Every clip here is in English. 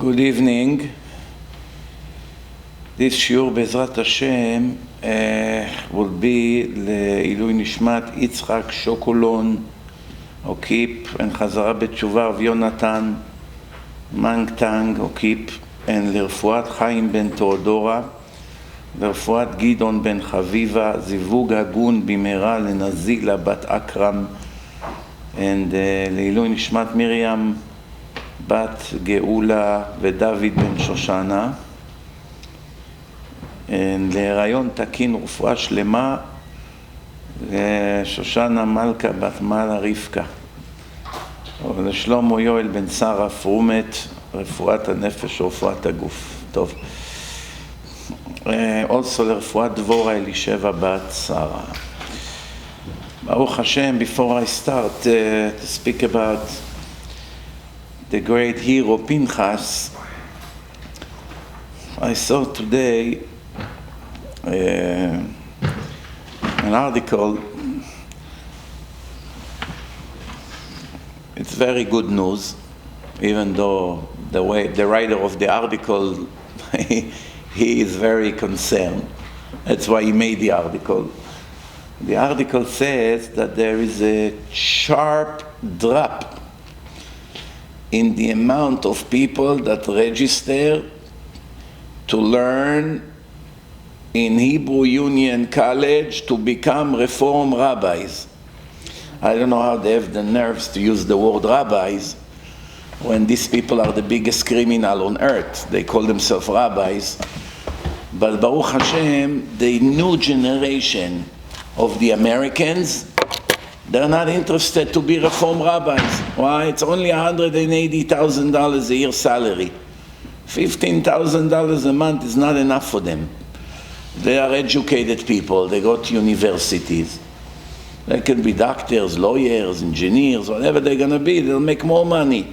Good evening. This shiur Bezrat Hashem will be לעילוי נשמת יצחק שוקולון, Okip, and חזרה בתשובה of Yohanan, Mangtang, Okip, and לרפואת חיים בן תיאודורה, לרפואת גדעון בן חביבה, זיווג הגון במהרה לנזילה בת אקרם, and לעילוי נשמת מרים בת גאולה ודוד בן שושנה, להיריון תקין רפואה שלמה לשושנה מלכה בת מעלה רבקה, ולשלמה יואל בן שרה פרומת רפואת הנפש ורפואת הגוף. טוב. Also לרפואת דבורה אלישבע בת שרה. Baruch Hashem, before I start to speak about the great hero Pinhas, I saw today an article. It's very good news, even though the writer of the article he is very concerned. That's why he made the article. The article says that there is a sharp drop in the amount of people that register to learn in Hebrew Union College to become Reform rabbis. I don't know how they have the nerves to use the word rabbis when these people are the biggest criminal on earth. They call themselves rabbis. But Baruch Hashem, the new generation of the Americans, they're not interested to be Reform rabbis. Why? It's only $180,000 a year salary. $15,000 a month is not enough for them. They are educated people. They go to universities. They can be doctors, lawyers, engineers, whatever they're going to be. They'll make more money.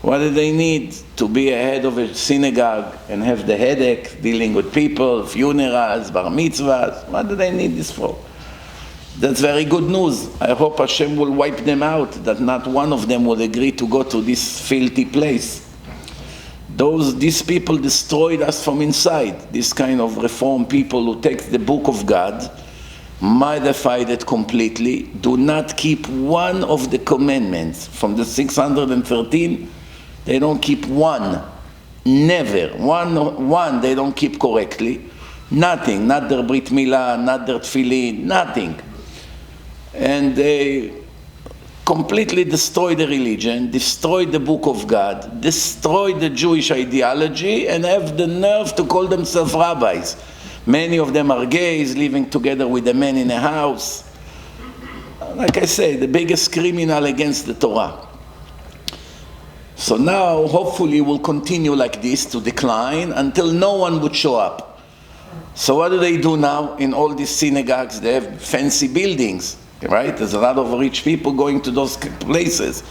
What do they need? To be a head of a synagogue and have the headache dealing with people, funerals, bar mitzvahs. What do they need this for? That's very good news. I hope Hashem will wipe them out, that not one of them will agree to go to this filthy place. These people destroyed us from inside. This kind of reform people who take the book of God, modified it completely, do not keep one of the commandments. From the 613, they don't keep one. Never. One they don't keep correctly. Nothing. Not their Brit Milah, not their Tefillin, nothing. And they completely destroyed the religion, destroyed the book of God, destroyed the Jewish ideology, and have the nerve to call themselves rabbis. Many of them are gays, living together with a man in a house. Like I say, the biggest criminal against the Torah. So now, hopefully, we'll continue like this to decline until no one would show up. So what do they do now in all these synagogues? They have fancy buildings. Right? There's a lot of rich people going to those places,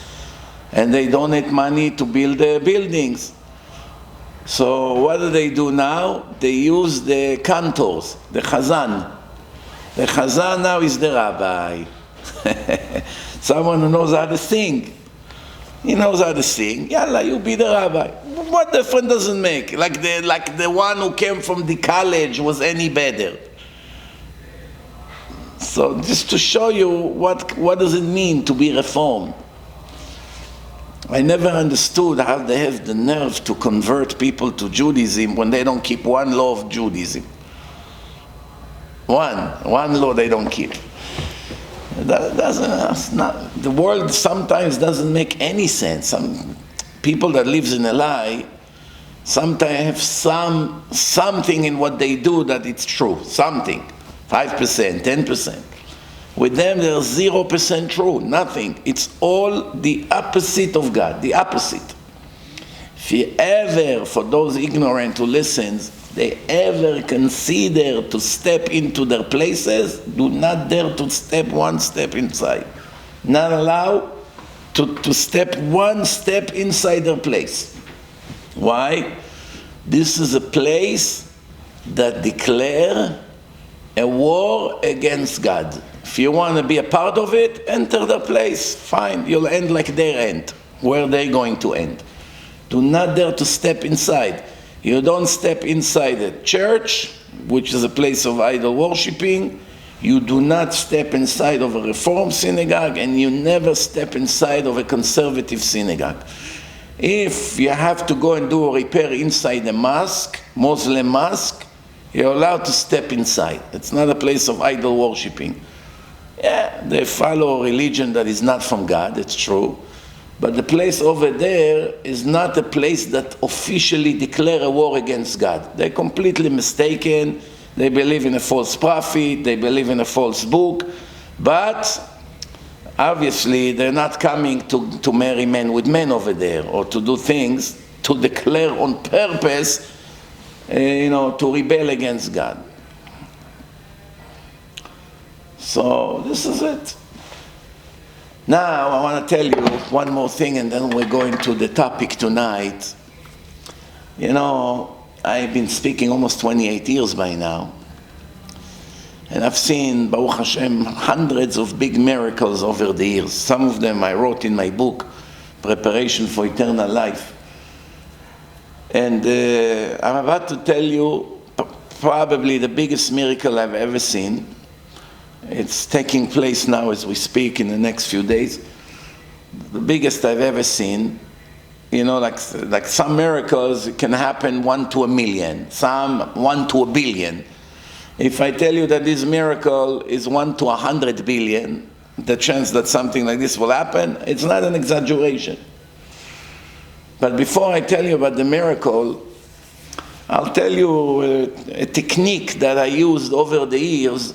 and they donate money to build the buildings. So what do they do now? They use the cantors, the chazan. The chazan now is the rabbi. Someone who knows how to sing. He knows how to sing. Yalla, you be the rabbi. What difference does it make? Like the one who came from the college was any better. So just to show you what does it mean to be reformed. I never understood how they have the nerve to convert people to Judaism when they don't keep one law of Judaism. One law they don't keep. The world sometimes doesn't make any sense. Some people that lives in a lie sometimes have something in what they do that it's true. Something. 5%, 10%. With them, there's 0% true, nothing. It's all the opposite of God, the opposite. If you ever, for those ignorant who listens, they ever consider to step into their places, do not dare to step one step inside. Not allow to step one step inside their place. Why? This is a place that declare a war against God. If you want to be a part of it, enter the place. Fine, you'll end like their end. Where are they going to end? Do not dare to step inside. You don't step inside a church, which is a place of idol worshipping. You do not step inside of a Reform synagogue, and you never step inside of a conservative synagogue. If you have to go and do a repair inside a mosque, Muslim mosque, you're allowed to step inside. It's not a place of idol worshipping. Yeah, they follow a religion that is not from God, it's true. But the place over there is not a place that officially declare a war against God. They're completely mistaken. They believe in a false prophet. They believe in a false book. But obviously, they're not coming to marry men with men over there, or to do things to declare on purpose, to rebel against God. So this is it. Now I want to tell you one more thing, and then we're going to the topic tonight. I've been speaking almost 28 years by now. And I've seen, Baruch Hashem, hundreds of big miracles over the years. Some of them I wrote in my book, Preparation for Eternal Life. And I'm about to tell you probably the biggest miracle I've ever seen. It's taking place now as we speak in the next few days. The biggest I've ever seen. Like some miracles can happen 1 to 1,000,000, some 1 to 1,000,000,000. If I tell you that this miracle is 1 to 100 billion, the chance that something like this will happen, it's not an exaggeration. But before I tell you about the miracle, I'll tell you a technique that I used over the years.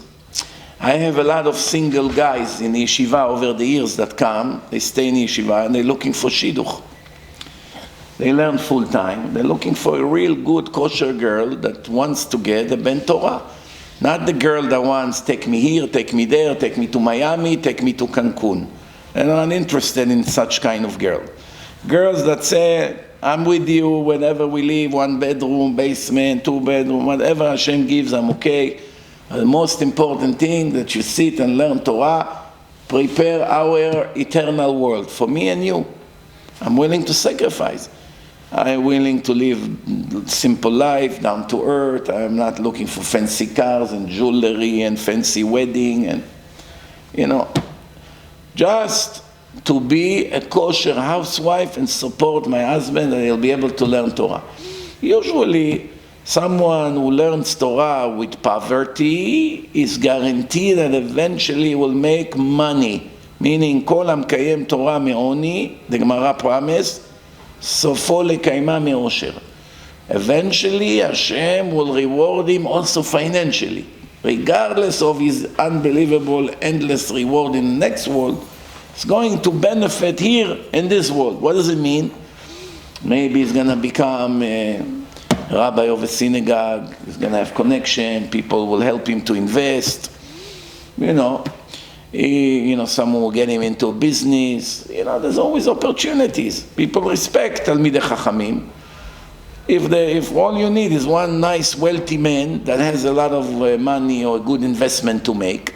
I have a lot of single guys in yeshiva over the years that come, they stay in yeshiva, and they're looking for shidduch. They learn full time. They're looking for a real good kosher girl that wants to get a ben Torah. Not the girl that wants, take me here, take me there, take me to Miami, take me to Cancun. They're not interested in such kind of girl. Girls that say, I'm with you whenever we live, 1 bedroom, basement, 2 bedroom, whatever Hashem gives, I'm okay. The most important thing that you sit and learn Torah, prepare our eternal world for me and you. I'm willing to sacrifice. I'm willing to live simple life, down to earth. I'm not looking for fancy cars and jewelry and fancy wedding and, just to be a kosher housewife and support my husband, and he'll be able to learn Torah. Usually, someone who learns Torah with poverty is guaranteed that eventually will make money. Meaning, Kol HaMekayem Torah me'oni, the Gemara promised, Sofo lekayma me'osher. Eventually, Hashem will reward him also financially. Regardless of his unbelievable, endless reward in the next world, it's going to benefit here in this world. What does it mean? Maybe he's going to become a rabbi of a synagogue, he's going to have connection, people will help him to invest, someone will get him into a business. There's always opportunities. People respect Talmidei Chachamim. If all you need is one nice, wealthy man that has a lot of money or a good investment to make,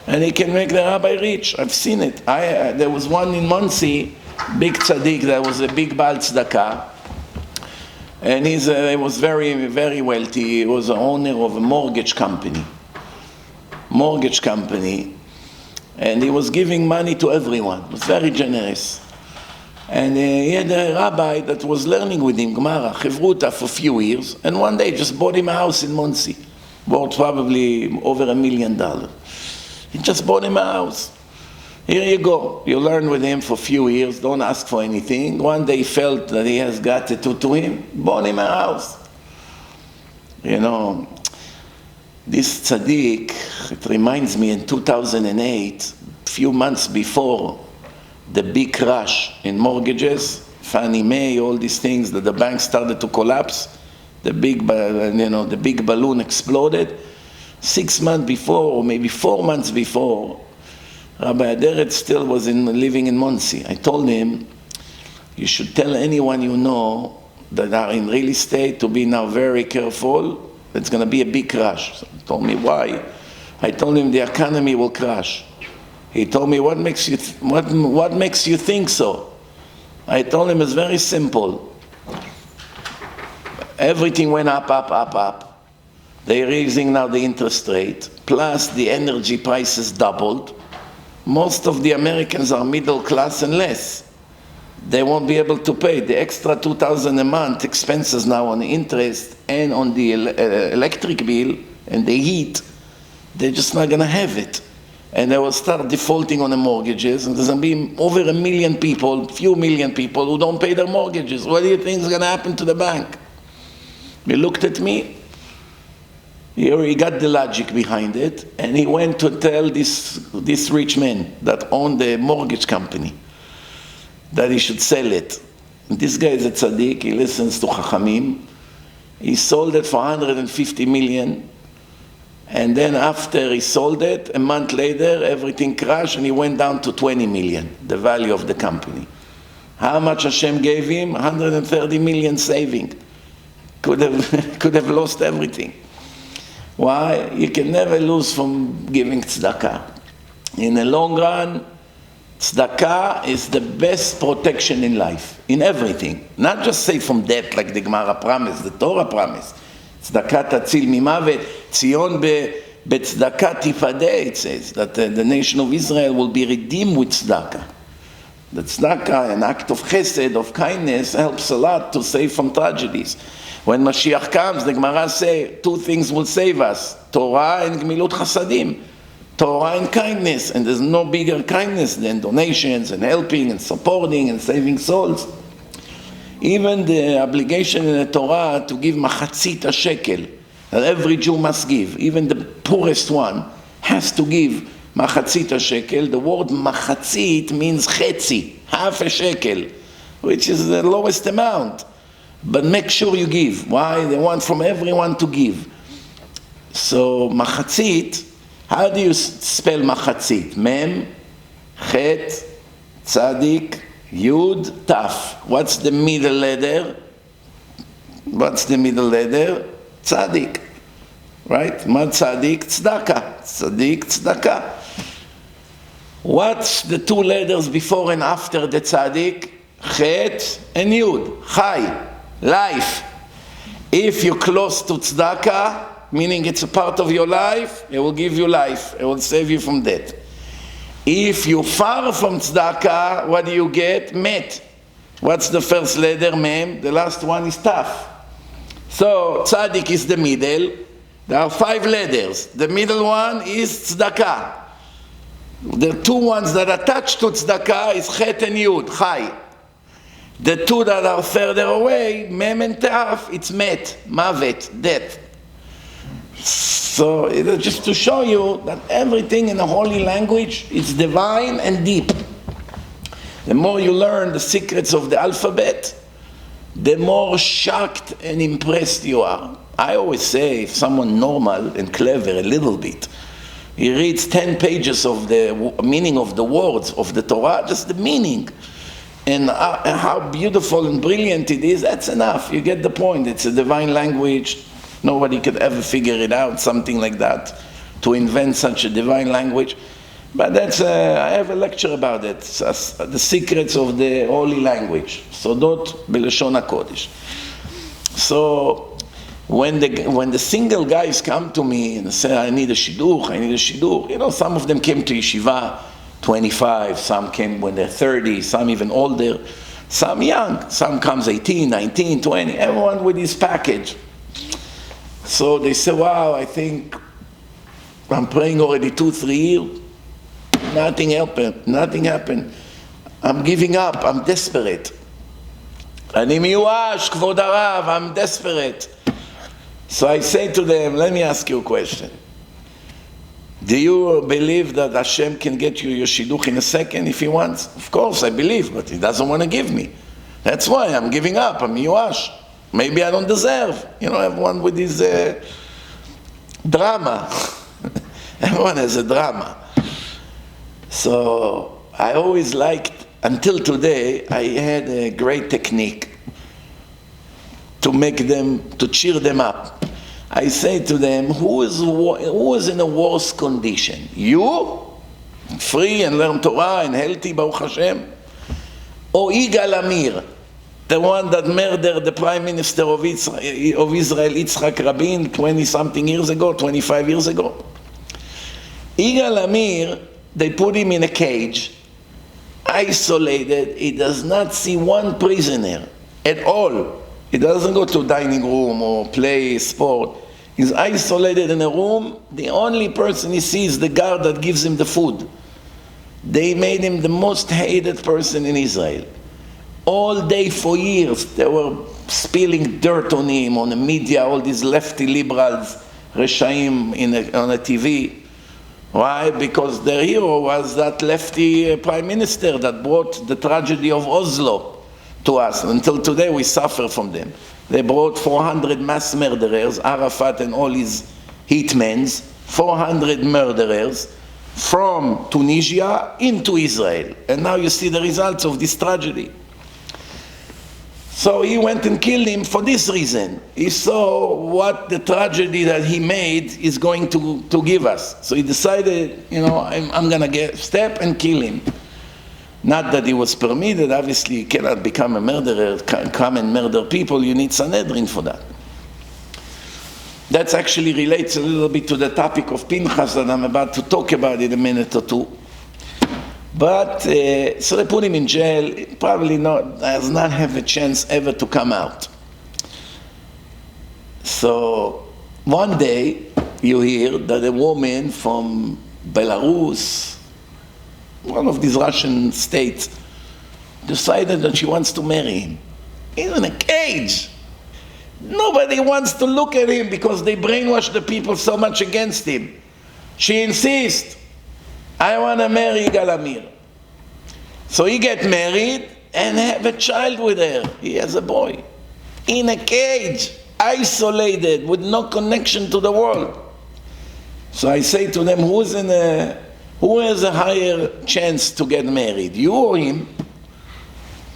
and he can make the rabbi rich. I've seen it. There was one in Monsey, big tzaddik, that was a big Baal Tzedakah, and he was very, very wealthy. He was the owner of a mortgage company. And he was giving money to everyone. He was very generous. And he had a rabbi that was learning with him, Gemara, Chevruta, for a few years. And one day just bought him a house in Monsey. Bought probably over $1 million. He just bought him a house. Here you go. You learn with him for a few years. Don't ask for anything. One day he felt that he has got it to him. Bought him a house. This tzaddik, it reminds me in 2008, few months before the big crash in mortgages, Fannie Mae, all these things that the banks started to collapse, the big balloon exploded. 6 months before, or maybe 4 months before, Rabbi Aderet still was living in Monsey. I told him, you should tell anyone you know that are in real estate to be now very careful. It's going to be a big crash. So he told me, why? I told him the economy will crash. He told me, what makes you think so? I told him it's very simple. Everything went up, up, up, up. They're raising now the interest rate, plus the energy prices doubled. Most of the Americans are middle class and less. They won't be able to pay the extra $2,000 a month expenses now on the interest and on the electric bill and the heat. They're just not going to have it. And they will start defaulting on the mortgages, and there's going to be over a million people, few million people who don't pay their mortgages. What do you think is going to happen to the bank? He looked at me. He got the logic behind it, and he went to tell this rich man that owned the mortgage company that he should sell it. And this guy is a tzaddik, he listens to Chachamim. He sold it for 150 million, and then after he sold it, a month later, everything crashed and he went down to 20 million, the value of the company. How much Hashem gave him? 130 million saving. Could have lost everything. Why? You can never lose from giving tzedakah. In the long run, tzedakah is the best protection in life, in everything. Not just say from death, like the Gemara promised, the Torah promised. tzedakah tatzil mimavet, Tzion betzedakah tifadeh, it says, that the nation of Israel will be redeemed with tzedakah. The tzedakah, an act of chesed, of kindness, helps a lot to save from tragedies. When Mashiach comes, the Gemara says, two things will save us, Torah and gmilut chasadim. Torah and kindness, and there's no bigger kindness than donations and helping and supporting and saving souls. Even the obligation in the Torah to give machatzit shekel, that every Jew must give, even the poorest one has to give machatzit shekel. The word machatzit means chetzi, half a shekel, which is the lowest amount. But make sure you give. Why? They want from everyone to give. So machatzit, how do you spell machatzit? Mem, chet, tzadik, yud, taf. What's the middle letter? What's the middle letter? Tzadik. Right? Ma tzadik, tzedakah. Tzadik, tzedakah. What's the two letters before and after the tzadik? Chet and yud. Chai. Life. If you're close to tzedakah, meaning it's a part of your life, it will give you life. It will save you from death. If you're far from tzedakah, what do you get? Met. What's the first letter? Mem. The last one is taf. So tzaddik is the middle. There are 5 letters. The middle one is tzedakah. The two ones that are attached to tzedakah is chet and yud, chai. The two that are further away, mem and taf, it's met, mavet, death. So it's just to show you that everything in the holy language is divine and deep. The more you learn the secrets of the alphabet, the more shocked and impressed you are. I always say, if someone normal and clever a little bit, he reads 10 pages of the meaning of the words of the Torah, just the meaning, and how beautiful and brilliant it is, that's enough. You get the point. It's a divine language. Nobody could ever figure it out, something like that, to invent such a divine language. But that's, I have a lecture about it, the secrets of the holy language. Sodot Belashon HaKodesh. So when the single guys come to me and say, I need a shidduch, you know, some of them came to yeshiva 25, some came when they're 30, some even older, some young, some comes 18, 19, 20, everyone with his package. So they say, wow, I think I'm praying already 2-3 years, nothing happened. I'm giving up, I'm desperate. אני מיואש, כבוד הרב, I'm desperate. So I say to them, let me ask you a question. Do you believe that Hashem can get you your shidduch in a second if He wants? Of course, I believe, but He doesn't want to give me. That's why I'm giving up. I'm yuash. Maybe I don't deserve. You know, everyone with his drama. Everyone has a drama. So I always liked, until today, I had a great technique to make them, to cheer them up. I say to them, who is in a worse condition? You, free and learn Torah and healthy, Baruch Hashem, or Igal Amir? the one that murdered the Prime Minister of Israel, Yitzhak Rabin, 20-something years ago, 25 years ago. Igal Amir, they put him in a cage, isolated. He does not see one prisoner at all. He doesn't go to dining room or play sport. He's isolated in a room. The only person he sees is the guard that gives him the food. They made him the most hated person in Israel. All day for years, they were spilling dirt on him, on the media, all these lefty liberals, Reshaim on the TV. Why? Because their hero was that lefty prime minister that brought the tragedy of Oslo to us. Until today we suffer from them. They brought 400 mass murderers, Arafat and all his hitmen, 400 murderers from Tunisia into Israel. And now you see the results of this tragedy. So he went and killed him for this reason. He saw what the tragedy that he made is going to give us. So he decided, I'm going to step and kill him. Not that he was permitted. Obviously, you cannot become a murderer, come and murder people. You need Sanhedrin for that. That actually relates a little bit to the topic of Pinhas that I'm about to talk about in a minute or two. But, so they put him in jail. He probably does not have a chance ever to come out. So, one day, you hear that a woman from Belarus, one of these Russian states, decided that she wants to marry him. He's in a cage. Nobody wants to look at him because they brainwash the people so much against him. She insists, I want to marry Igal Amir. So he gets married and have a child with her. He has a boy. In a cage, isolated, with no connection to the world. So I say to them, who has a higher chance to get married, you or him?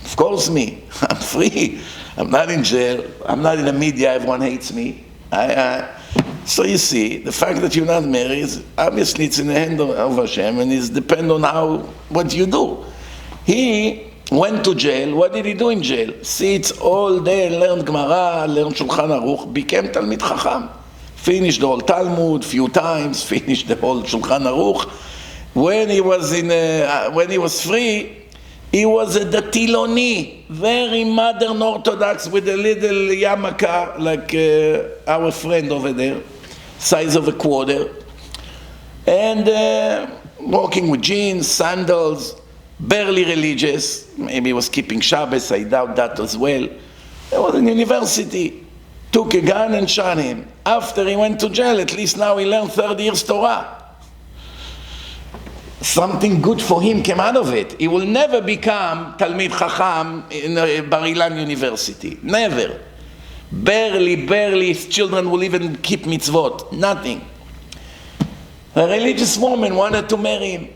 Of course me. I'm free. I'm not in jail. I'm not in the media. Everyone hates me. So you see, the fact that you're not married, obviously it's in the hand of Hashem, and it depends on what you do. He went to jail. What did he do in jail? Sits all day, learn Gemara, learn Shulchan Aruch, became Talmid Chacham. Finished the whole Talmud few times, finished the whole Shulchan Aruch. When he was free, he was a Datiloni, very modern Orthodox with a little yarmulke, like our friend over there, size of a quarter, and walking with jeans, sandals, barely religious. Maybe he was keeping Shabbos, I doubt that as well. He was in university, took a gun and shot him. After he went to jail, at least now he learned 30 years Torah. Something good for him came out of it. He will never become Talmid Chacham in Bar-Ilan University. Never. Barely his children will even keep mitzvot. Nothing. A religious woman wanted to marry him.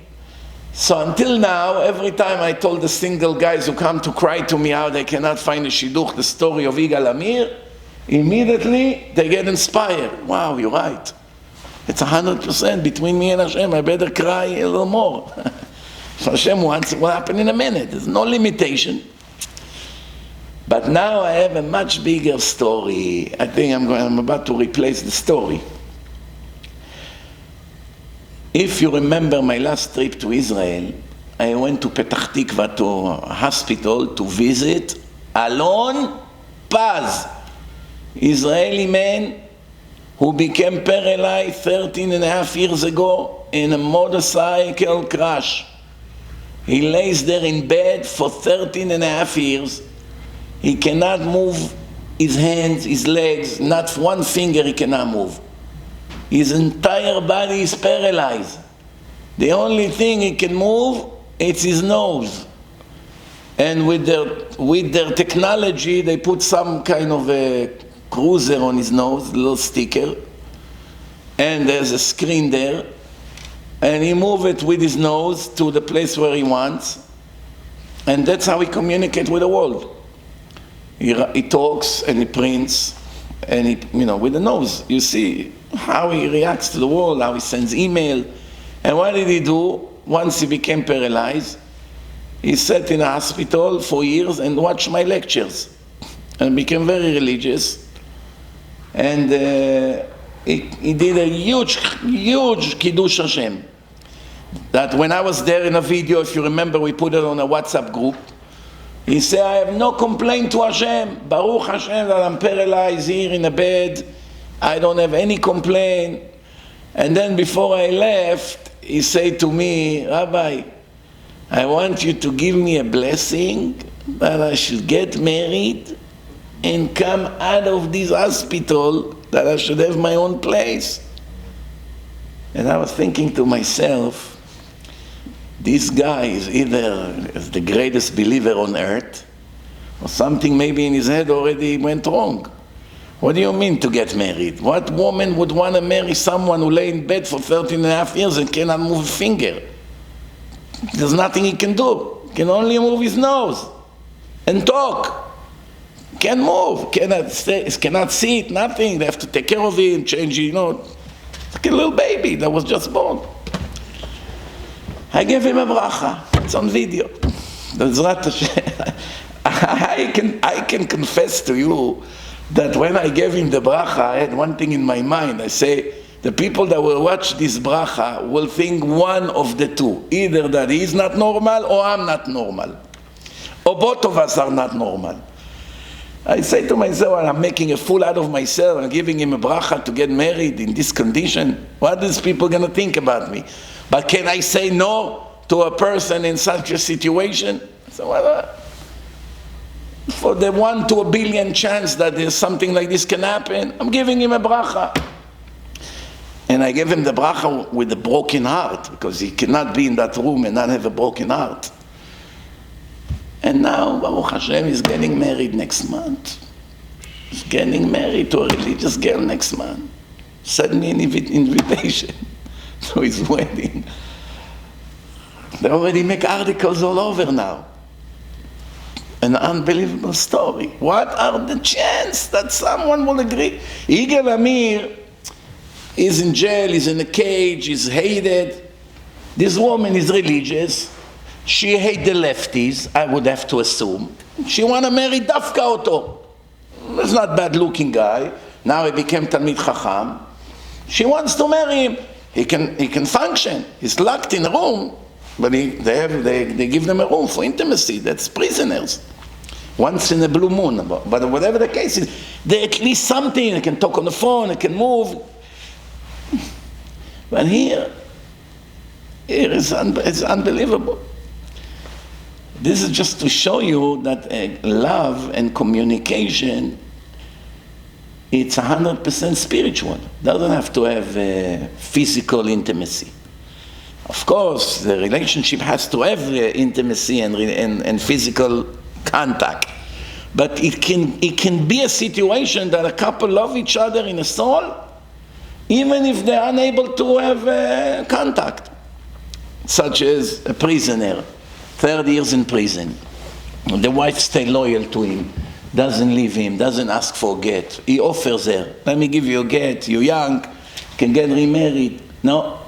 So until now, every time I told the single guys who come to cry to me how they cannot find a shidduch, the story of Igal Amir, immediately they get inspired. Wow, you're right. It's 100% between me and Hashem. I better cry a little more. So Hashem wants, it will happen in a minute. There's no limitation. But now I have a much bigger story. I think I'm about to replace the story. If you remember my last trip to Israel, I went to Petach Tikva, to a hospital, to visit Alon Paz, Israeli man who became paralyzed 13 and a half years ago in a motorcycle crash. He lays there in bed for 13 and a half years. He cannot move his hands, his legs, not one finger he cannot move. His entire body is paralyzed. The only thing he can move, it's his nose. And with their technology, they put some kind of a cruiser on his nose, a little sticker, and there's a screen there, and he moves it with his nose to the place where he wants, and that's how he communicates with the world. He talks and he prints, and with the nose, you see how he reacts to the world, how he sends email. And what did he do once he became paralyzed? he sat in a hospital for years and watched my lectures and became very religious. And he did a huge Kiddush Hashem. That when I was there in a video, if you remember, we put it on a WhatsApp group. He said, I have no complaint to Hashem. Baruch Hashem that I'm paralyzed here in a bed. I don't have any complaint. And then before I left, he said to me, Rabbi, I want you to give me a blessing that I should get married and come out of this hospital, that I should have my own place. And I was thinking to myself, this guy is either the greatest believer on earth, or something maybe in his head already went wrong. What do you mean to get married? What woman would want to marry someone who lay in bed for 13 and a half years and cannot move a finger? There's nothing he can do. He can only move his nose and talk. Can't move, cannot sit, nothing. They have to take care of him, change, like a little baby that was just born. I gave him a bracha. It's on video. I can confess to you that when I gave him the bracha, I had one thing in my mind. I say, the people that will watch this bracha will think one of the two. Either that he's not normal or I'm not normal. Or both of us are not normal. I say to myself, I'm making a fool out of myself. I'm giving him a bracha to get married in this condition. What is people going to think about me? But can I say no to a person in such a situation? So for the 1 to a billion chance that there's something like this can happen, I'm giving him a bracha. And I gave him the bracha with a broken heart, because he cannot be in that room and not have a broken heart. And now, Baruch Hashem, is getting married next month. He's getting married to a religious girl next month. Sent me an invitation to his wedding. They already make articles all over now. An unbelievable story. What are the chances that someone will agree? Igal Amir is in jail, he's in a cage, he's hated. This woman is religious. She hates the lefties, I would have to assume. She want to marry Dafka Oto. He's not a bad-looking guy. Now he became Talmid Chacham. She wants to marry him. He can function. He's locked in a room, but they give them a room for intimacy. That's prisoners. Once in a blue moon. But whatever the case is, they at least something. They can talk on the phone, they can move. But here it's unbelievable. This is just to show you that love and communication, it's 100% spiritual. Doesn't have to have physical intimacy. Of course, the relationship has to have intimacy and physical contact. But it can be a situation that a couple love each other in a soul, even if they're unable to have contact. Such as a prisoner, 30 years in prison. The wife stays loyal to him, doesn't leave him, doesn't ask for a get. He offers her, let me give you a get, you're young, can get remarried. No,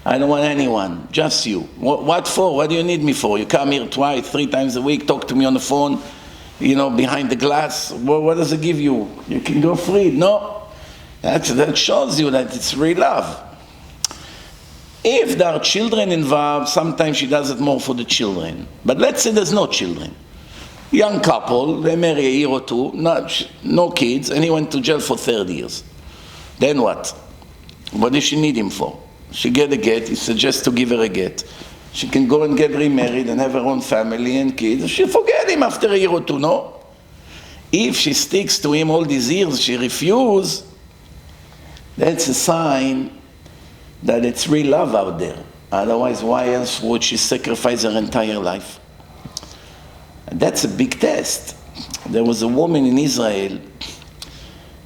I don't want anyone, just you. What for? What do you need me for? You come here 2, 3 times a week, talk to me on the phone, behind the glass. What does it give you? You can go free. No, that shows you that it's real love. If there are children involved, sometimes she does it more for the children. But let's say there's no children. Young couple, they marry a year or two, no kids, and he went to jail for 30 years. Then what? What does she need him for? She get a get, he suggests to give her a get. She can go and get remarried and have her own family and kids. She'll forget him after a year or two, no? If she sticks to him all these years, she refuses, that's a sign that it's real love out there. Otherwise, why else would she sacrifice her entire life? And that's a big test. There was a woman in Israel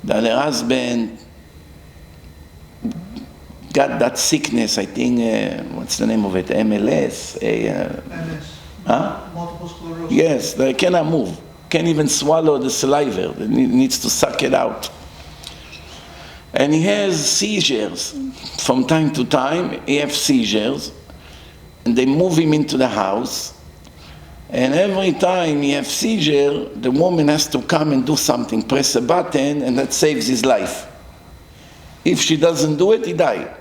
that her husband got that sickness, I think, what's the name of it? MLS? MS. Huh? Multiple sclerosis. Yes, they cannot move. Can't even swallow the saliva. They needs to suck it out. And he has seizures. From time to time, he has seizures. And they move him into the house. And every time he has seizure, the woman has to come and do something, press a button, and that saves his life. If she doesn't do it, he dies.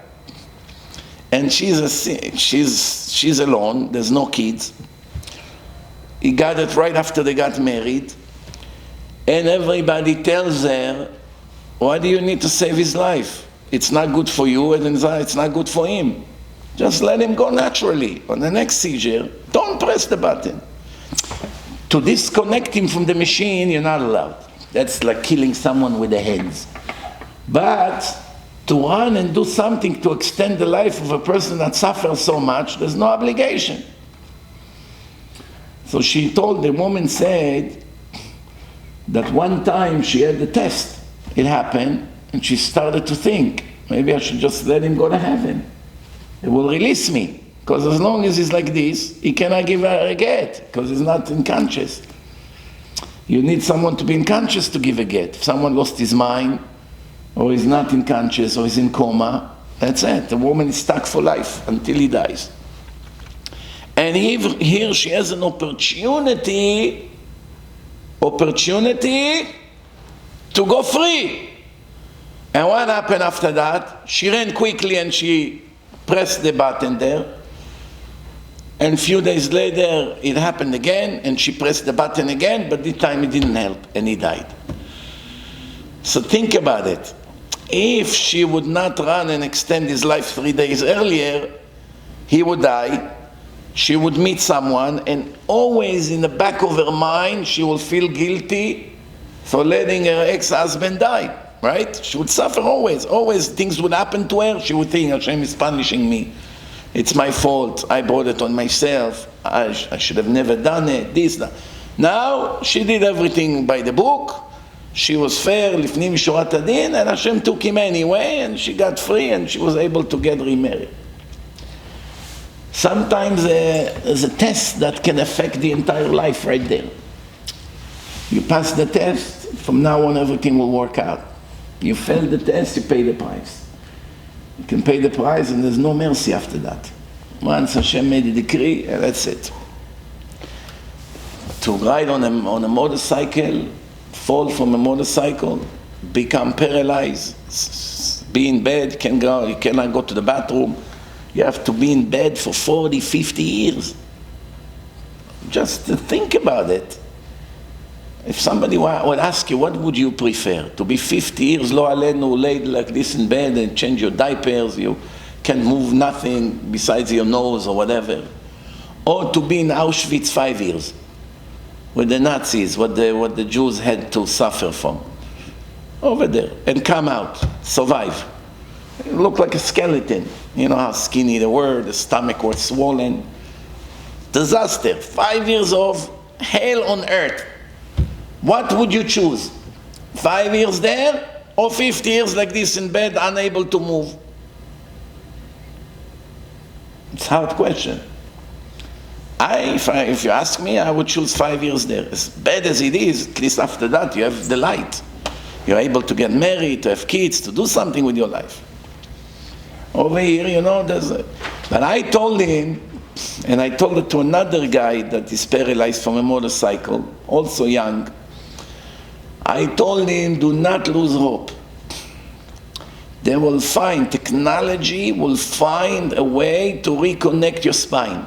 And she's alone, there's no kids. He got it right after they got married. And everybody tells her, why do you need to save his life? It's not good for you, and it's not good for him. Just let him go naturally. On the next seizure, don't press the button. To disconnect him from the machine, you're not allowed. That's like killing someone with the hands. But to run and do something to extend the life of a person that suffers so much, there's no obligation. So the woman said that one time she had the test. It happened, and she started to think, maybe I should just let him go to heaven. It will release me. Because as long as he's like this, he cannot give her a get, because he's not unconscious. You need someone to be unconscious to give a get. If someone lost his mind, or he's not unconscious, or he's in coma, that's it. The woman is stuck for life until he dies. And here she has an opportunity to go free. And what happened after that? She ran quickly and she pressed the button there. And a few days later, it happened again, and she pressed the button again, but this time it didn't help, and he died. So think about it. If she would not run and extend his life 3 days earlier, he would die, she would meet someone, and always in the back of her mind, she will feel guilty for letting her ex-husband die, right? She would suffer always. Always things would happen to her, she would think, Hashem is punishing me. It's my fault. I brought it on myself. I should have never done it. That. Now, she did everything by the book. She was fair, lifnim mishorat hadin, and Hashem took him anyway, and she got free, and she was able to get remarried. Sometimes there's a test that can affect the entire life right there. You pass the test, from now on everything will work out. You fail the test, you pay the price. You can pay the price and there's no mercy after that. Once Hashem made a decree, that's it. To ride on a motorcycle, fall from a motorcycle, become paralyzed, be in bed, you cannot go to the bathroom, you have to be in bed for 40, 50 years. Just to think about it. If somebody would ask you, what would you prefer? To be 50 years, lo alenu, laid like this in bed and change your diapers, you can't move nothing besides your nose or whatever. Or to be in Auschwitz 5 years, with the Nazis, what the Jews had to suffer from. Over there, and come out, survive. You look like a skeleton. You know how skinny they were, the stomach was swollen. Disaster, 5 years of hell on earth. What would you choose? 5 years there, or 50 years like this in bed, unable to move? It's a hard question. If you ask me, I would choose 5 years there. As bad as it is, at least after that you have the light. You're able to get married, to have kids, to do something with your life. Over here, but I told him, and I told it to another guy that is paralyzed from a motorcycle, also young. I told him, do not lose hope. Technology will find a way to reconnect your spine.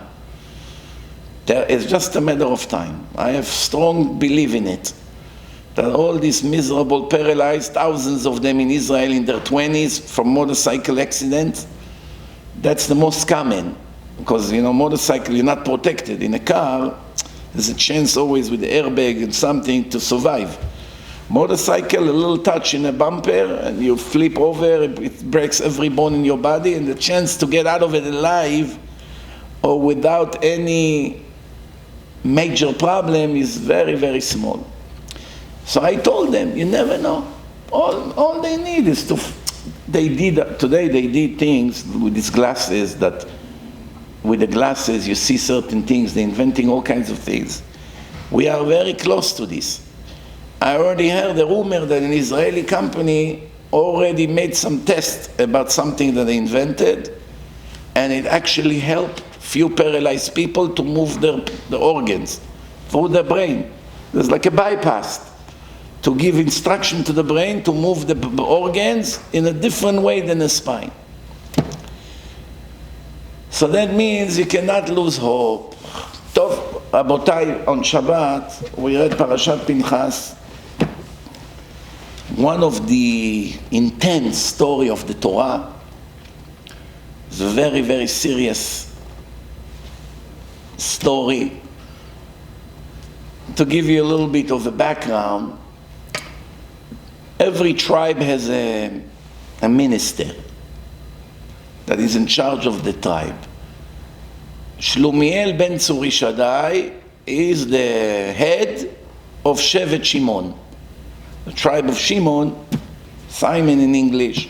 It's just a matter of time. I have strong belief in it. That all these miserable paralyzed, thousands of them in Israel in their 20s from motorcycle accidents, that's the most common. Because, motorcycle, you're not protected. In a car, there's a chance always with the airbag and something to survive. Motorcycle, a little touch in a bumper, and you flip over, it breaks every bone in your body, and the chance to get out of it alive or without any major problem is very, very small. So I told them, you never know. All they need is today they did things with these glasses that, with the glasses you see certain things, they're inventing all kinds of things. We are very close to this. I already heard a rumor that an Israeli company already made some tests about something that they invented, and it actually helped few paralyzed people to move their organs. through the brain. There's like a bypass to give instruction to the brain to move the organs in a different way than the spine. So that means you cannot lose hope. Tov, Rabotai, on Shabbat, we read Parashat Pinhas, one of the intense story of the Torah. It's a very, very serious story. To give you a little bit of a background, every tribe has a minister that is in charge of the tribe. Shlumiel ben Tzurishaddai is the head of Shevet Shimon, the tribe of Shimon, Simon in English.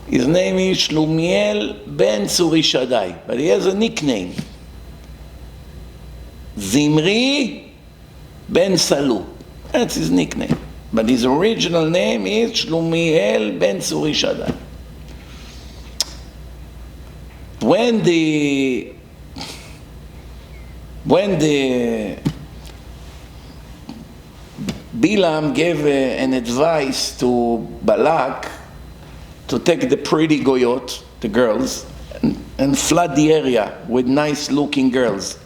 His name is Shlumiel ben Tzurishaddai, but he has a nickname, Zimri ben Salu. That's his nickname. But his original name is Shlumiel ben Tzurishaddai. When the Bileam gave an advice to Balak to take the pretty goyot, the girls, and flood the area with nice looking girls.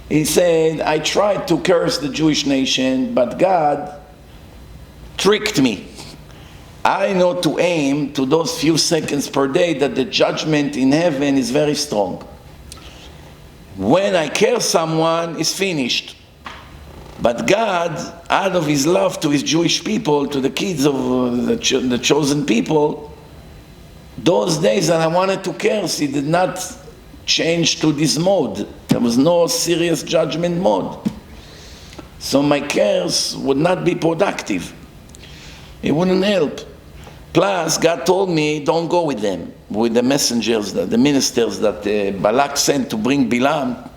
He said, I tried to curse the Jewish nation, but God tricked me. I know to aim to those few seconds per day that the judgment in heaven is very strong. When I curse someone, it's finished. But God, out of his love to his Jewish people, to the kids of the chosen people, those days that I wanted to curse, he did not change to this mode. There was no serious judgment mode. So my curse would not be productive. It wouldn't help. Plus, God told me, don't go with them, with the messengers, the ministers that Balak sent to bring Bileam,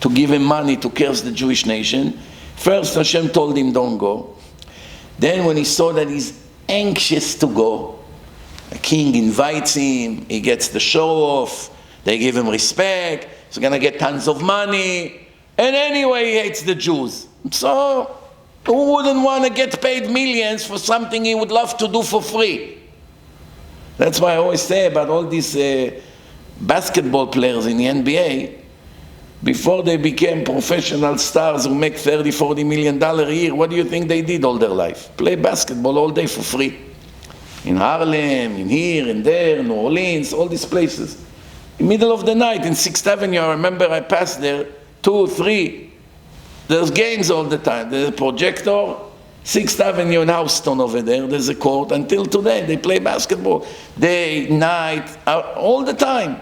to give him money to curse the Jewish nation. First, Hashem told him, don't go. Then when he saw that he's anxious to go, the king invites him, he gets the show off, they give him respect, he's going to get tons of money, and anyway he hates the Jews. So, who wouldn't want to get paid millions for something he would love to do for free? That's why I always say about all these basketball players in the NBA, before they became professional stars who make $30-40 million a year, what do you think they did all their life? Play basketball all day for free. In Harlem, in here, in there, New Orleans, all these places. In the middle of the night, in 6th Avenue, I remember I passed there, 2, 3. There's games all the time. There's a projector, 6th Avenue in Houston over there, there's a court. Until today, they play basketball. Day, night, all the time.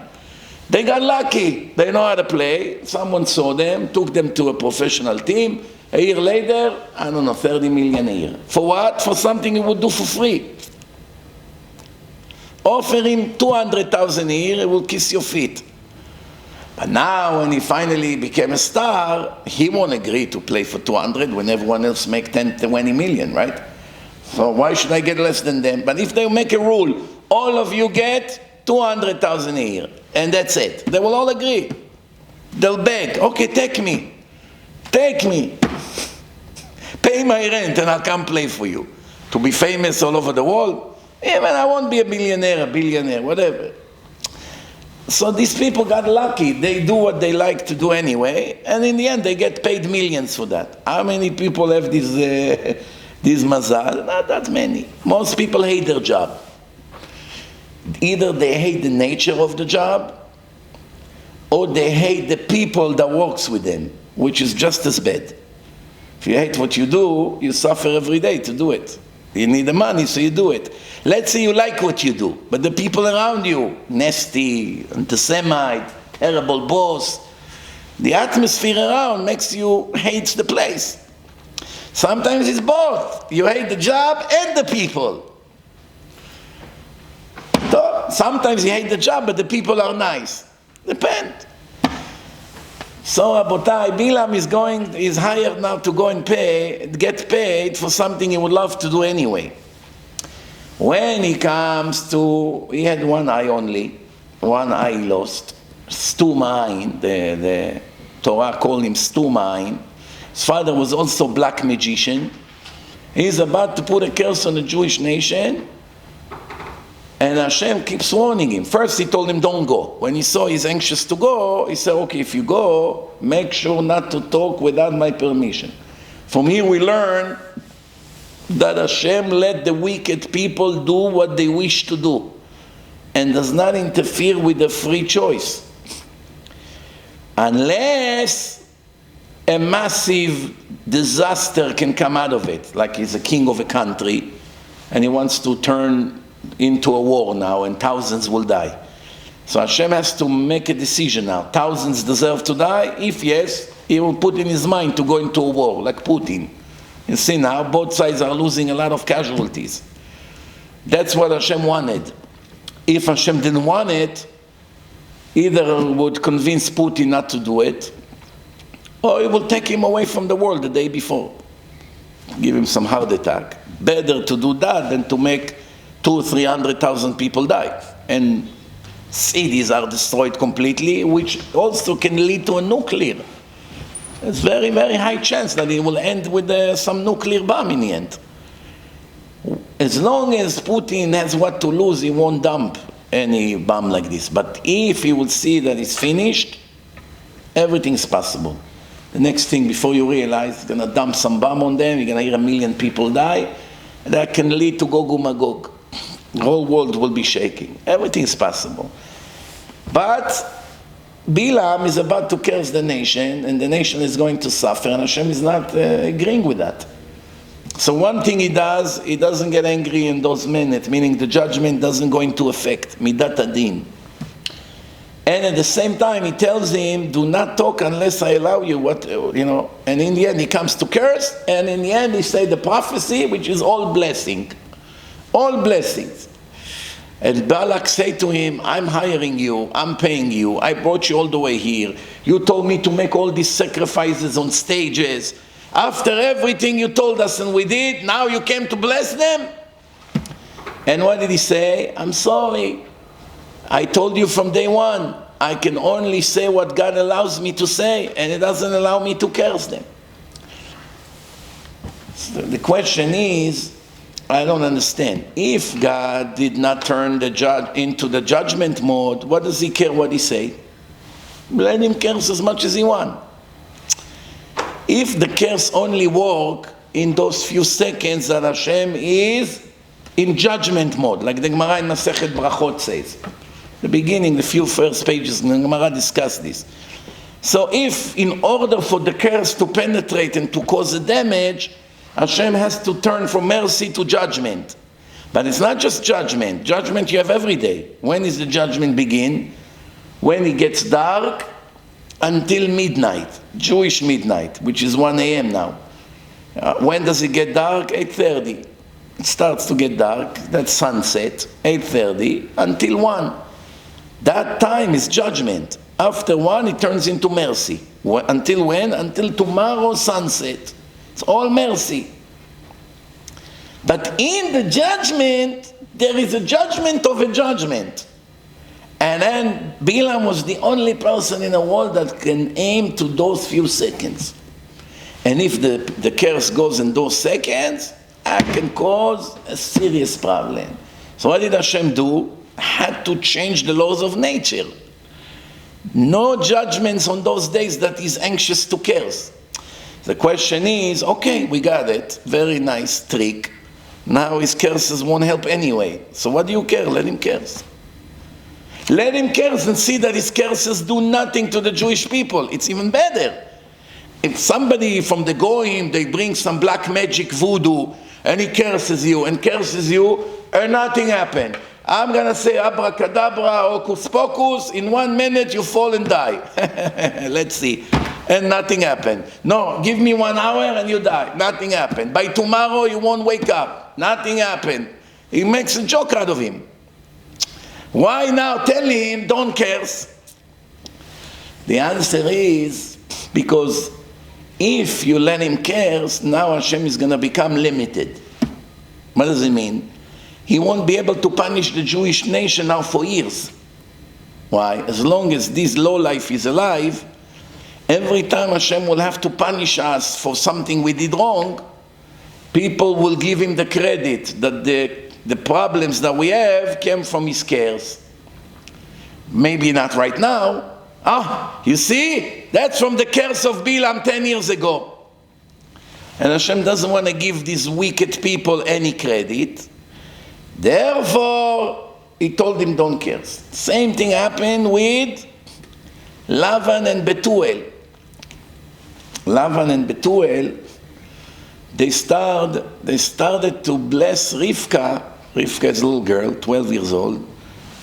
They got lucky. They know how to play. Someone saw them, took them to a professional team. A year later, I don't know, 30 million a year. For what? For something he would do for free. Offer him 200,000 a year, he will kiss your feet. But now, when he finally became a star, he won't agree to play for 200 when everyone else makes 10, 20 million, right? So why should I get less than them? But if they make a rule, all of you get 200,000 a year, and that's it. They will all agree. They'll beg, okay, take me. Take me. Pay my rent and I'll come play for you. To be famous all over the world? Even I won't be a billionaire, whatever. So these people got lucky. They do what they like to do anyway, and in the end they get paid millions for that. How many people have this mazal? Not that many. Most people hate their job. Either they hate the nature of the job, or they hate the people that works with them, which is just as bad. If you hate what you do, you suffer every day to do it. You need the money, so you do it. Let's say you like what you do, but the people around you, nasty, anti-Semite, terrible boss, the atmosphere around makes you hate the place. Sometimes it's both. You hate the job and the people. Sometimes you hate the job, but the people are nice. Depends. So Abotai, Bileam is hired now to go and get paid for something he would love to do anyway. When he comes to, he had one eye only, one eye lost, Stum Ayin, the Torah called him Stum Ayin. His father was also a black magician. He's about to put a curse on the Jewish nation, and Hashem keeps warning him. First he told him, don't go. When he saw he's anxious to go, he said, okay, if you go, make sure not to talk without my permission. From here we learn that Hashem let the wicked people do what they wish to do and does not interfere with the free choice. Unless a massive disaster can come out of it, like he's a king of a country and he wants to turn into a war now and thousands will die. So Hashem has to make a decision now. Thousands deserve to die? If yes, he will put in his mind to go into a war, like Putin. You see now, both sides are losing a lot of casualties. That's what Hashem wanted. If Hashem didn't want it, either would convince Putin not to do it, or he will take him away from the world the day before. Give him some heart attack. Better to do that than to make 200,000 or 300,000 people die. And cities are destroyed completely, which also can lead to a nuclear. It's very, very high chance that it will end with some nuclear bomb in the end. As long as Putin has what to lose, he won't dump any bomb like this. But if he will see that it's finished, everything's possible. The next thing, before you realize, he's going to dump some bomb on them, you're going to hear 1 million people die, that can lead to Gog Magog. The whole world will be shaking. Everything's possible. But Bileam is about to curse the nation, and the nation is going to suffer, and Hashem is not agreeing with that. So one thing he does, he doesn't get angry in those minutes, meaning the judgment doesn't go into effect, midat adin. And at the same time, he tells him, do not talk unless I allow you, and in the end he comes to curse, and in the end he says the prophecy, which is all blessing. All blessings. And Balak say to him, I'm hiring you, I'm paying you, I brought you all the way here. You told me to make all these sacrifices on stages. After everything you told us and we did, now you came to bless them? And what did he say? I'm sorry. I told you from day one, I can only say what God allows me to say, and it doesn't allow me to curse them. So the question is, I don't understand. If God did not turn the judge into the judgment mode, what does he care what he say? Let him curse as much as he wants. If the curse only work in those few seconds that Hashem is in judgment mode, like the Gemara in Masechet Brachot says. The beginning, the few first pages, the Gemara discuss this. So if in order for the curse to penetrate and to cause a damage, Hashem has to turn from mercy to judgment. But it's not just judgment. Judgment you have every day. When does the judgment begin? When it gets dark until midnight, Jewish midnight, which is 1 a.m. now. When does it get dark? 8:30. It starts to get dark, that's sunset, 8:30 until 1. That time is judgment. After 1, it turns into mercy. Until when? Until tomorrow sunset. It's all mercy. But in the judgment, there is a judgment of a judgment. And then Bileam was the only person in the world that can aim to those few seconds. And if the curse goes in those seconds, it can cause a serious problem. So what did Hashem do? Had to change the laws of nature. No judgments on those days that he's anxious to curse. The question is, okay, we got it. Very nice trick. Now his curses won't help anyway. So what do you care? Let him curse. Let him curse and see that his curses do nothing to the Jewish people. It's even better. If somebody from the Goyim, they bring some black magic voodoo, and he curses you, and nothing happened. I'm going to say abracadabra, hocus pocus, in 1 minute you fall and die. Let's see. And nothing happened. No, give me 1 hour and you die. Nothing happened. By tomorrow you won't wake up. Nothing happened. He makes a joke out of him. Why now tell him don't curse? The answer is because if you let him curse, now Hashem is going to become limited. What does it mean? He won't be able to punish the Jewish nation now for years. Why? As long as this lowlife is alive, every time Hashem will have to punish us for something we did wrong, people will give him the credit that the problems that we have came from his cares. Maybe not right now. You see? That's from the curse of Bileam 10 years ago. And Hashem doesn't want to give these wicked people any credit. Therefore, he told him, don't curse. Same thing happened with Lavan and Betuel. Lavan and Betuel, they started to bless Rivka. Rivka is a little girl, 12 years old.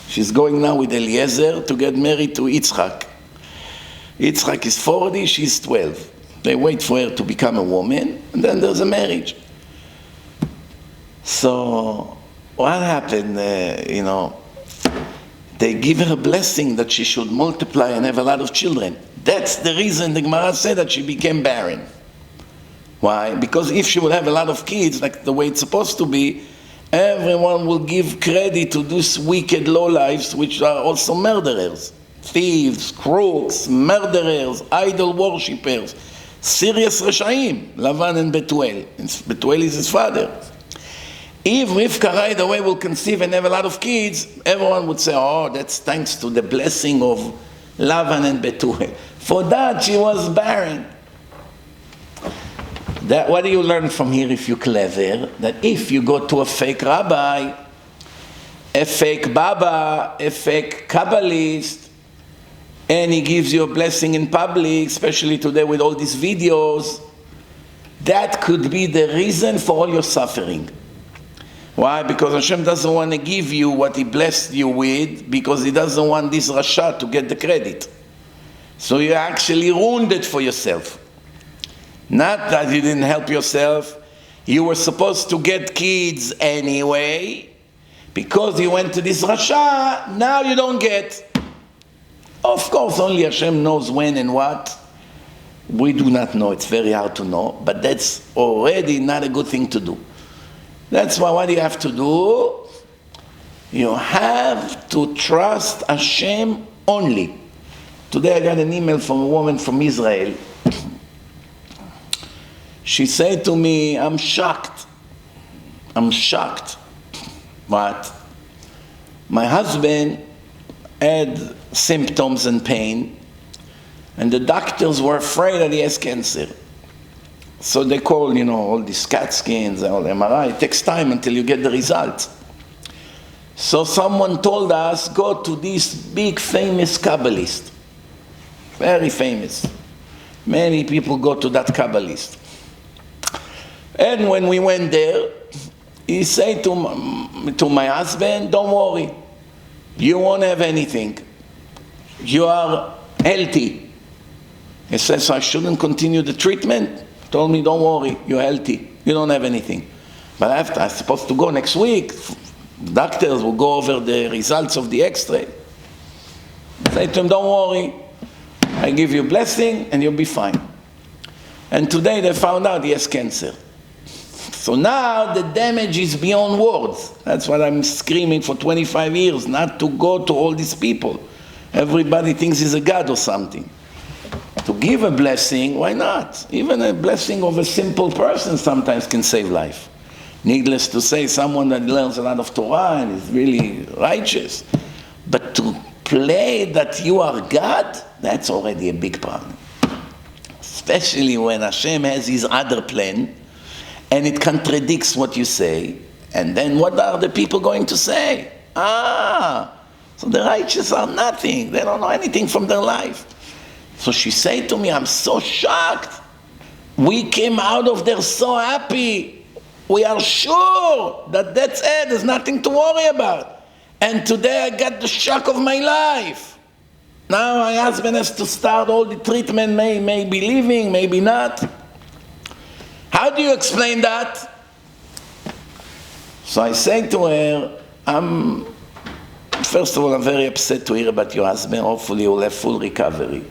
She's going now with Eliezer to get married to Yitzchak. Yitzchak is 40, she's 12. They wait for her to become a woman, and then there's a marriage. So, what happened? They give her a blessing that she should multiply and have a lot of children. That's the reason the Gemara said that she became barren. Why? Because if she will have a lot of kids, like the way it's supposed to be, everyone will give credit to these wicked lowlifes, which are also murderers. Thieves, crooks, murderers, idol worshippers, serious Reshaim, Lavan and Betuel. Betuel is his father. If Rivka right away will conceive and have a lot of kids, everyone would say, that's thanks to the blessing of Lavan and Betuel. For that, she was barren. What do you learn from here if you're clever? That if you go to a fake rabbi, a fake baba, a fake kabbalist, and he gives you a blessing in public, especially today with all these videos, that could be the reason for all your suffering. Why? Because Hashem doesn't want to give you what he blessed you with, because he doesn't want this Rasha to get the credit. So you actually ruined it for yourself. Not that you didn't help yourself. You were supposed to get kids anyway. Because you went to this Rasha, now you don't get. Of course, only Hashem knows when and what. We do not know. It's very hard to know. But that's already not a good thing to do. That's why what do you have to do? You have to trust Hashem only. Today I got an email from a woman from Israel. She said to me, I'm shocked. But my husband had symptoms and pain, and the doctors were afraid that he has cancer. So they call, all these CAT scans, all MRI. It takes time until you get the results. So someone told us, go to this big famous kabbalist. Very famous. Many people go to that kabbalist. And when we went there, he said to my husband, don't worry. You won't have anything. You are healthy. He says, so I shouldn't continue the treatment? Told me, don't worry, you're healthy. You don't have anything. But after, I'm supposed to go next week. Doctors will go over the results of the x-ray. I said to him, don't worry. I give you a blessing and you'll be fine. And today they found out he has cancer. So now the damage is beyond words. That's what I'm screaming for 25 years, not to go to all these people. Everybody thinks he's a god or something. To give a blessing, why not? Even a blessing of a simple person sometimes can save life. Needless to say, someone that learns a lot of Torah and is really righteous. But to play that you are God, that's already a big problem. Especially when Hashem has his other plan, and it contradicts what you say, and then what are the people going to say? So the righteous are nothing. They don't know anything from their life. So she said to me, I'm so shocked. We came out of there so happy. We are sure that that's it. There's nothing to worry about. And today I got the shock of my life. Now my husband has to start all the treatment, may be living, maybe not. How do you explain that? So I say to her, first of all, I'm very upset to hear about your husband. Hopefully you will have full recovery.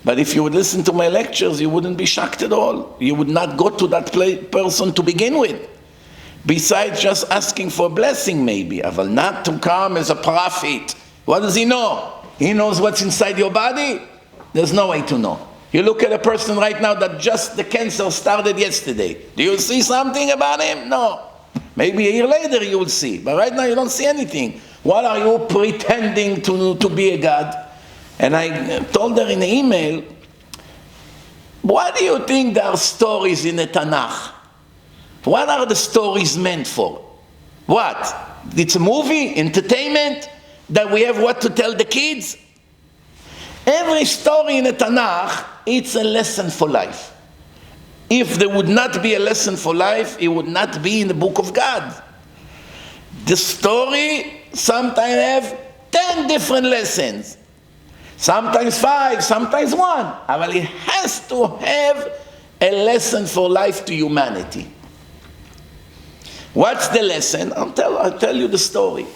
But if you would listen to my lectures, you wouldn't be shocked at all. You would not go to that person to begin with. Besides just asking for a blessing maybe, but not to come as a prophet. What does he know? He knows what's inside your body? There's no way to know. You look at a person right now that just the cancer started yesterday. Do you see something about him? No. Maybe a year later you will see. But right now you don't see anything. What are you pretending to be a God? And I told her in the email, what do you think there are stories in the Tanach? What are the stories meant for? What? It's a movie, entertainment, that we have what to tell the kids? Every story in the Tanakh, it's a lesson for life. If there would not be a lesson for life, it would not be in the book of God. The story sometimes have 10 different lessons. Sometimes 5, sometimes 1. But it has to have a lesson for life to humanity. What's the lesson? I'll tell you the story.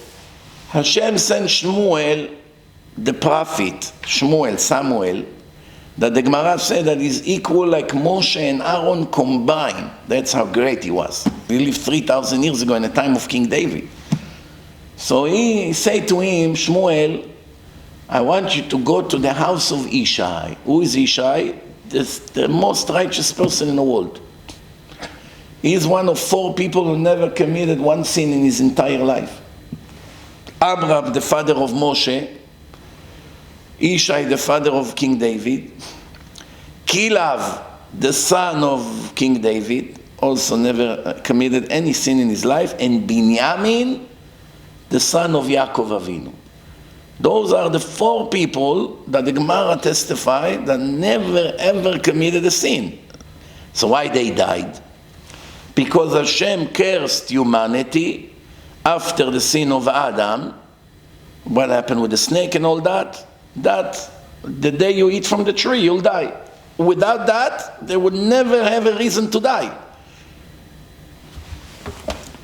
Hashem sent Shmuel, the prophet, Samuel, that the Gemara said that he's equal like Moshe and Aaron combined. That's how great he was. He lived 3,000 years ago in the time of King David. So he said to him, Shmuel, I want you to go to the house of Ishai. Who is Ishai? The most righteous person in the world. He is one of 4 people who never committed one sin in his entire life. Abraham, the father of Moshe. Ishai, the father of King David. Kilav, the son of King David, also never committed any sin in his life. And Binyamin, the son of Yaakov Avinu. Those are the 4 people that the Gemara testified that never ever committed a sin. So why they died? Because Hashem cursed humanity after the sin of Adam. What happened with the snake and all that? That the day you eat from the tree, you'll die. Without that, they would never have a reason to die.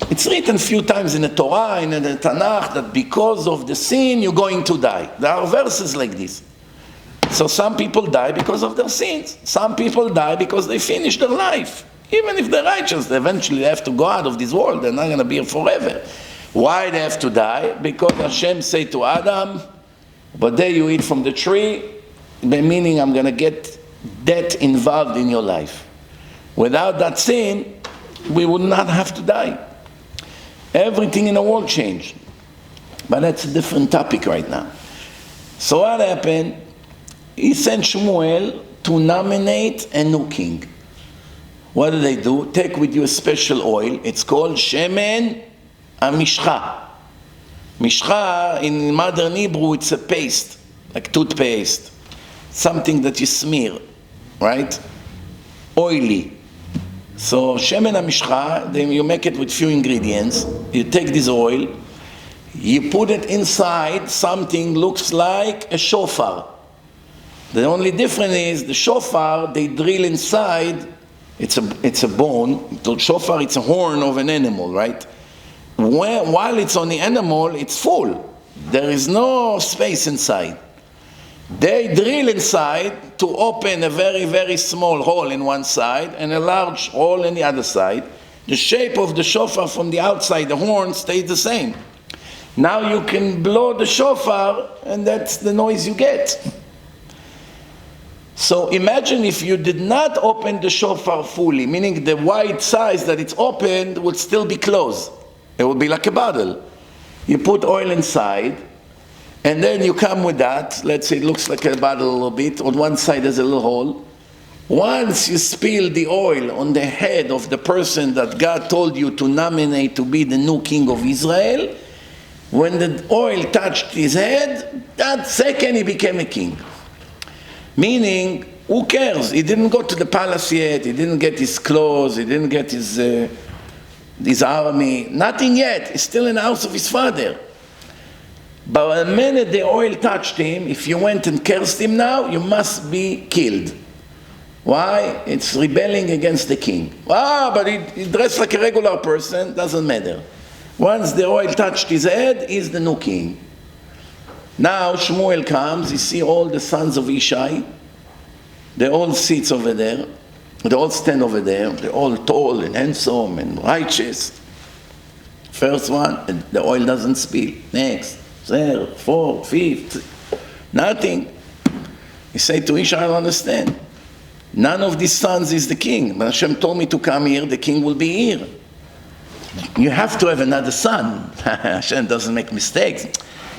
It's written a few times in the Torah, in the Tanach, that because of the sin, you're going to die. There are verses like this. So some people die because of their sins. Some people die because they finish their life. Even if they're righteous, they eventually have to go out of this world. They're not going to be here forever. Why they have to die? Because Hashem said to Adam, but day you eat from the tree, meaning I'm going to get death involved in your life. Without that sin, we would not have to die. Everything in the world changed. But that's a different topic right now. So what happened? He sent Shmuel to nominate a new king. What do they do? Take with you a special oil. It's called Shemen HaMishcha. Mishcha, in modern Hebrew, it's a paste, like toothpaste. Something that you smear, right? Oily. So Shemen HaMishcha, then you make it with few ingredients. You take this oil, you put it inside something looks like a shofar. The only difference is the shofar, they drill inside, it's a bone. The shofar, it's a horn of an animal, right? While it's on the animal, it's full. There is no space inside. They drill inside to open a very, very small hole in one side and a large hole in the other side. The shape of the shofar from the outside, the horn, stays the same. Now you can blow the shofar and that's the noise you get. So imagine if you did not open the shofar fully, meaning the wide size that it's opened would still be closed. It would be like a bottle. You put oil inside, and then you come with that. Let's say it looks like a bottle a little bit. On one side there's a little hole. Once you spill the oil on the head of the person that God told you to nominate to be the new king of Israel, when the oil touched his head, that second he became a king. Meaning, who cares? He didn't go to the palace yet. He didn't get his clothes. He didn't get his army. Nothing yet. He's still in the house of his father. But the minute the oil touched him, if you went and cursed him now, you must be killed. Why? It's rebelling against the king. But he dressed like a regular person. Doesn't matter. Once the oil touched his head, he's the new king. Now Shmuel comes, you see all the sons of Ishai, they all sit over there, they all stand over there, they're all tall and handsome and righteous. First one, and the oil doesn't spill. Next, third, fourth, fifth, nothing. He said to Ishai, I don't understand. None of these sons is the king. But Hashem told me to come here, the king will be here. You have to have another son. Hashem doesn't make mistakes.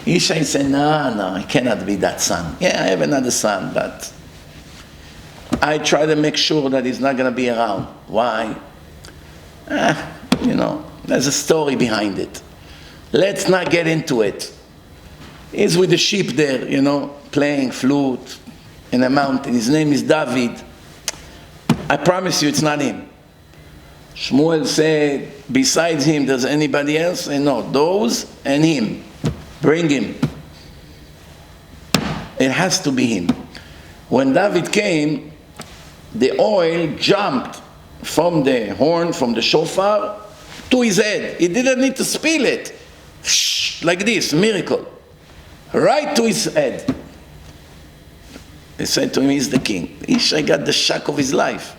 Ishai said, no, I cannot be that son. Yeah, I have another son, but I try to make sure that he's not going to be around. Why? There's a story behind it. Let's not get into it. He's with the sheep there, playing flute in a mountain. His name is David. I promise you it's not him. Shmuel said, besides him, there's anybody else? And no, those and him. Bring him. It has to be him. When David came, the oil jumped from the horn, from the shofar, to his head. He didn't need to spill it. Like this, miracle. Right to his head. They said to him, he's the king. Ishai got the shock of his life.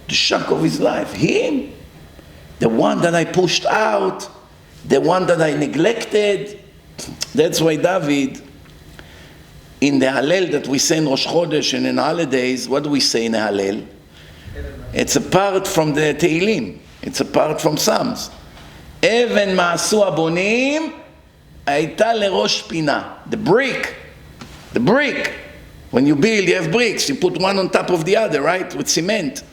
The shock of his life. Him, the one that I pushed out, the one that I neglected. That's why David, in the Hallel that we say in Rosh Chodesh and in holidays, what do we say in the Hallel? It's apart from the Tehillim. It's apart from Psalms. Even ma'asu abonim הייתה לראש פינה. The brick. When you build, you have bricks. You put one on top of the other, right? With cement.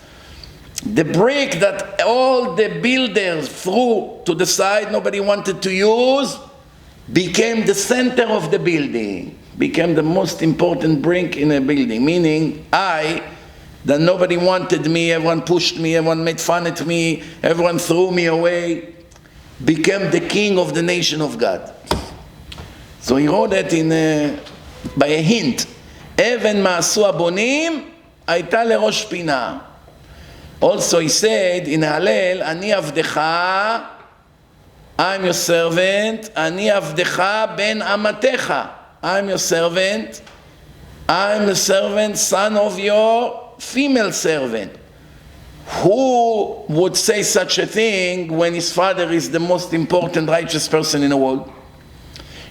The brick that all the builders threw to the side, nobody wanted to use, became the center of the building. Became the most important brick in a building. Meaning, that nobody wanted me, everyone pushed me, everyone made fun of me, everyone threw me away, became the king of the nation of God. So he wrote that by a hint. Even ma'asu abonim הייתה לראש פינה. Also he said in Hallel, אני עבדך, I'm your servant, אני עבדך בן אמתך. I'm your servant, I'm the servant, son of your female servant. Who would say such a thing when his father is the most important righteous person in the world?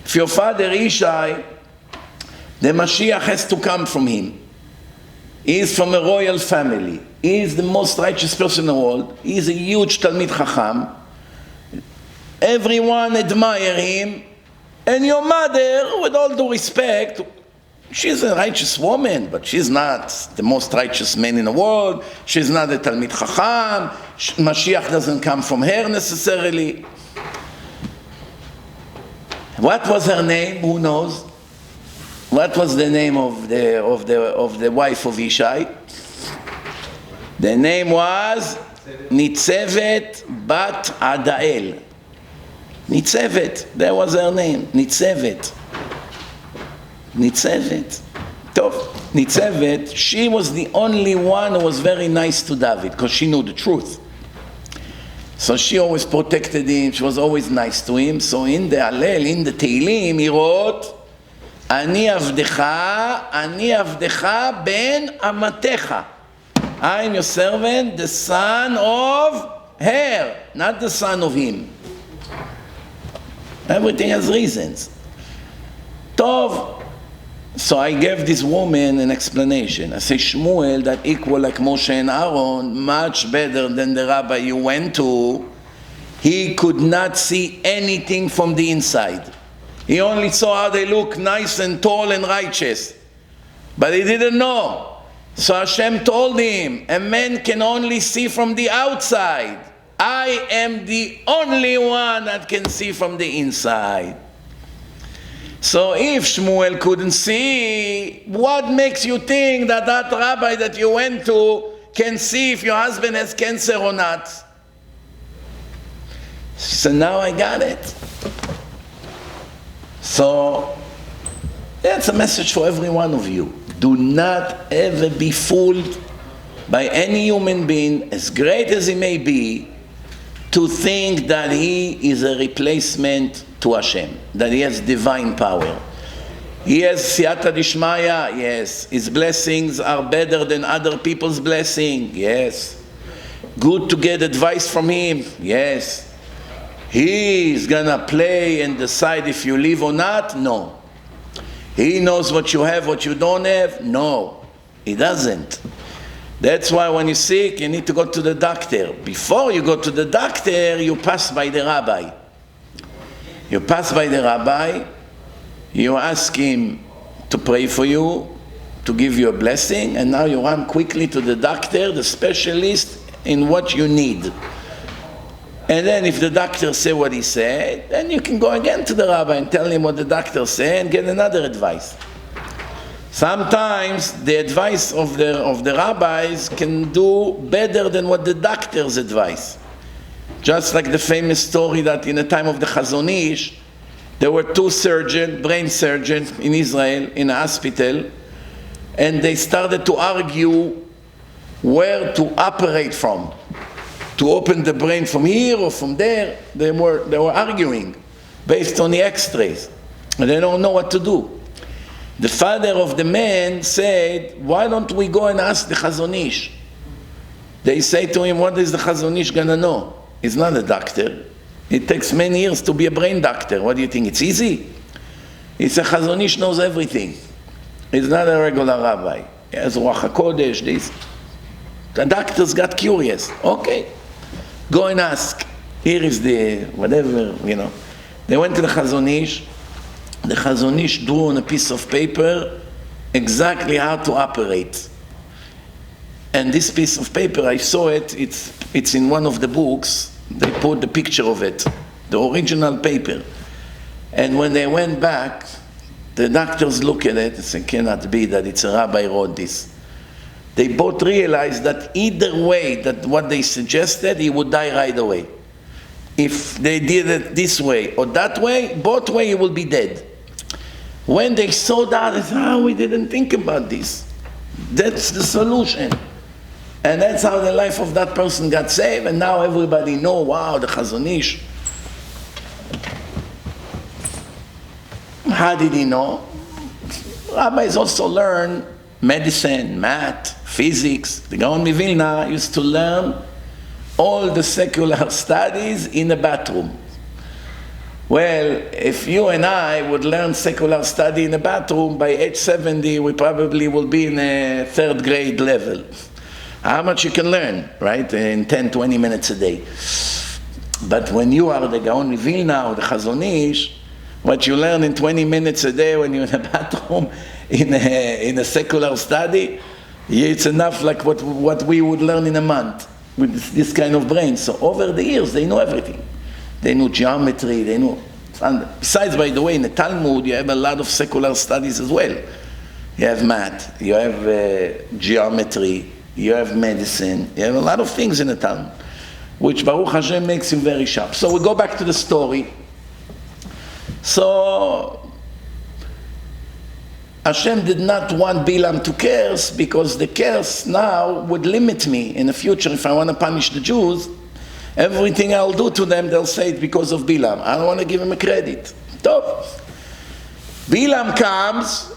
If your father Ishai, the Mashiach has to come from him. He is from a royal family. He is the most righteous person in the world. He is a huge Talmid Chacham. Everyone admire him. And your mother, with all due respect, she's a righteous woman, but she's not the most righteous man in the world. She's not a Talmid Chacham. Mashiach doesn't come from her necessarily. What was her name? Who knows? What was the name of the wife of Ishai? The name was Nitzevet Bat Adael. Nitzevet, that was her name. Nitzevet. Tov. Nitzevet, she was the only one who was very nice to David because she knew the truth. So she always protected him, she was always nice to him. So in the Hallel, in the Tehillim, he wrote, אני עבדך בן אמתך. I am your servant, the son of her, not the son of him. Everything has reasons. Tov. So I gave this woman an explanation. I say, Shmuel, that equal like Moshe and Aaron, much better than the rabbi you went to, he could not see anything from the inside. He only saw how they look nice and tall and righteous. But he didn't know. So Hashem told him, a man can only see from the outside. I am the only one that can see from the inside. So if Shmuel couldn't see, what makes you think that that rabbi that you went to can see if your husband has cancer or not? She said, now I got it. So that's a message for every one of you. Do not ever be fooled by any human being, as great as he may be, to think that he is a replacement to Hashem, that he has divine power. He has siyata dishmaya, yes. His blessings are better than other people's blessings, yes. Good to get advice from him, yes. He's gonna play and decide if you live or not, no. He knows what you have, what you don't have, no. He doesn't. That's why when you're sick, you need to go to the doctor. Before you go to the doctor, you pass by the rabbi. You pass by the rabbi, you ask him to pray for you, to give you a blessing, and now you run quickly to the doctor, the specialist in what you need. And then if the doctor say what he said, then you can go again to the rabbi and tell him what the doctor said and get another advice. Sometimes the advice of the rabbis can do better than what the doctor's advice. Just like the famous story that in the time of the Chazon Ish, there were two surgeons, brain surgeons in Israel, in a hospital, and they started to argue where to operate from. To open the brain from here or from there. They were arguing based on the x-rays. And they don't know what to do. The father of the man said, why don't we go and ask the Chazon Ish? They say to him, what is the Chazon Ish gonna know? He's not a doctor. It takes many years to be a brain doctor. What do you think, it's easy? He said, Chazon Ish knows everything. He's not a regular rabbi. He has Ruach HaKodesh, this. The doctors got curious. Okay, go and ask. Here is the whatever, you know. They went to the Chazon Ish. The Chazon Ish drew on a piece of paper exactly how to operate. And this piece of paper, I saw it, it's in one of the books. They put the picture of it, the original paper. And when they went back, the doctors look at it and say, cannot be that it's a rabbi wrote this. They both realized that either way, that what they suggested, he would die right away. If they did it this way or that way, both way he will be dead. When they saw that, they said, we didn't think about this. That's the solution. And that's how the life of that person got saved, and now everybody know, wow, the Chazon Ish. How did he know? Rabbis also learn medicine, math, physics. The Gaon Mivilna used to learn all the secular studies in the bathroom. Well, if you and I would learn secular study in a bathroom, by age 70, we probably will be in a third grade level. How much you can learn, right? In 10, 20 minutes a day. But when you are the Gaon Mivilna or the Chazon Ish, what you learn in 20 minutes a day when you're in a bathroom, in a secular study, it's enough like what we would learn in a month with this kind of brain. So over the years, they know everything. They know geometry, they know... And besides, by the way, in the Talmud, you have a lot of secular studies as well. You have math, you have geometry, you have medicine, you have a lot of things in the Talmud, which Baruch Hashem makes him very sharp. So we go back to the story. So Hashem did not want Bileam to curse, because the curse now would limit me in the future. If I want to punish the Jews, everything I'll do to them, they'll say it because of Bileam. I don't want to give him a credit. Top. Bileam comes,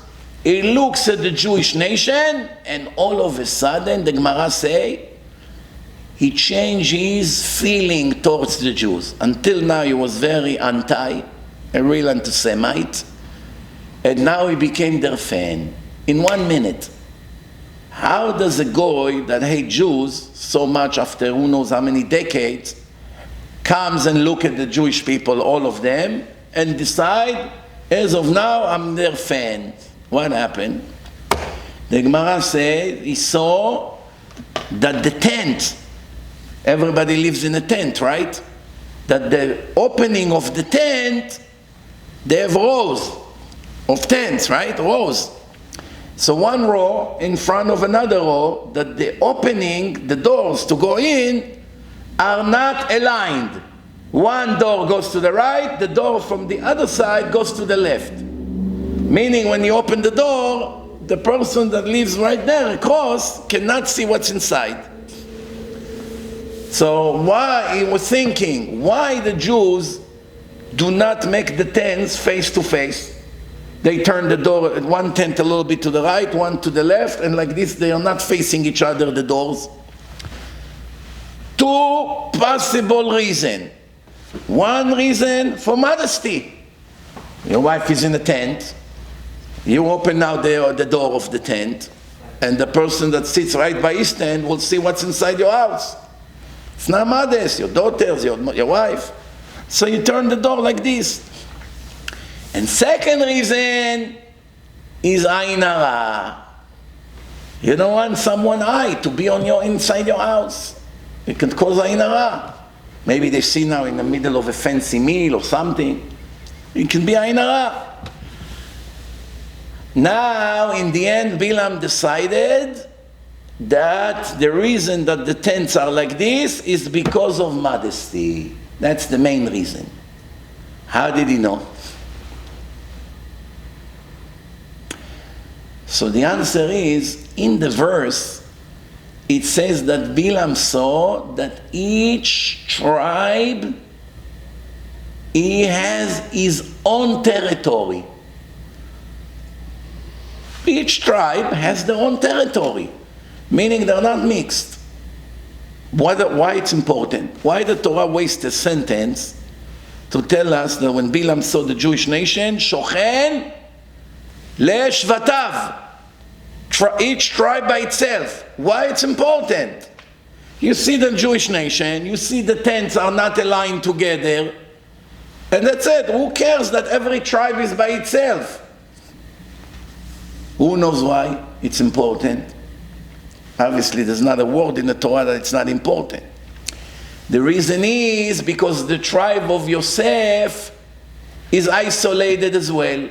he looks at the Jewish nation, and all of a sudden, the Gemara say, he changed his feeling towards the Jews. Until now, he was very anti, a real anti-Semite, and now he became their fan in 1 minute. How does a goy that hates Jews so much after who knows how many decades comes and look at the Jewish people, all of them, and decide, as of now, I'm their fan? What happened? The Gemara says he saw that the tent, everybody lives in a tent, right? That the opening of the tent, they have rows of tents, right? Rows. So one row in front of another row, that the opening, the doors to go in, are not aligned. One door goes to the right, the door from the other side goes to the left. Meaning when you open the door, the person that lives right there across cannot see what's inside. So why, he was thinking, why the Jews do not make the tents face to face? They turn the door, one tent a little bit to the right, one to the left, and like this they are not facing each other, the doors. Two possible reasons. One reason, for modesty. Your wife is in a tent. You open now the door of the tent. and the person that sits right by his stand will see what's inside your house. It's not modest, your daughters, your wife. So you turn the door like this. And second reason is ayin hara. You don't want someone eye to be on inside your house. It can cause ayin hara. Maybe they see now in the middle of a fancy meal or something. It can be ayin hara. Now, in the end, Bileam decided that the reason that the tents are like this is because of modesty. That's the main reason. How did he know? So the answer is, in the verse, it says that Bileam saw that each tribe, he has his own territory. Each tribe has their own territory, meaning they're not mixed. Why it's important? Why the Torah wastes a sentence to tell us that when Bileam saw the Jewish nation, shochen le'shvatav, each tribe by itself. Why it's important? You see the Jewish nation, you see the tents are not aligned together, and that's it. Who cares that every tribe is by itself? Who knows why it's important? Obviously, there's not a word in the Torah that it's not important. The reason is because the tribe of Yosef is isolated as well.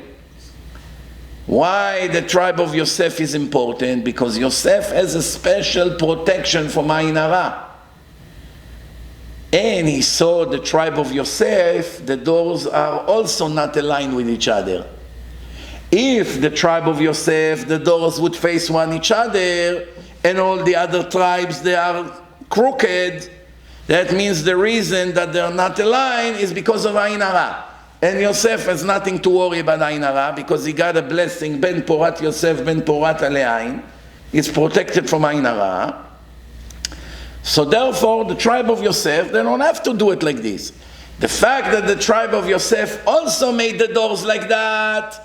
Why the tribe of Yosef is important? Because Yosef has a special protection from ayin hara. And he saw the tribe of Yosef, the doors are also not aligned with each other. If the tribe of Yosef, the doors would face each other, and all the other tribes, they are crooked, that means the reason that they are not aligned is because of ayin hara. And Yosef has nothing to worry about ayin hara, because he got a blessing, ben porat Yosef, ben porat ale'ayin. He's protected from ayin hara. So therefore, the tribe of Yosef, they don't have to do it like this. The fact that the tribe of Yosef also made the doors like that,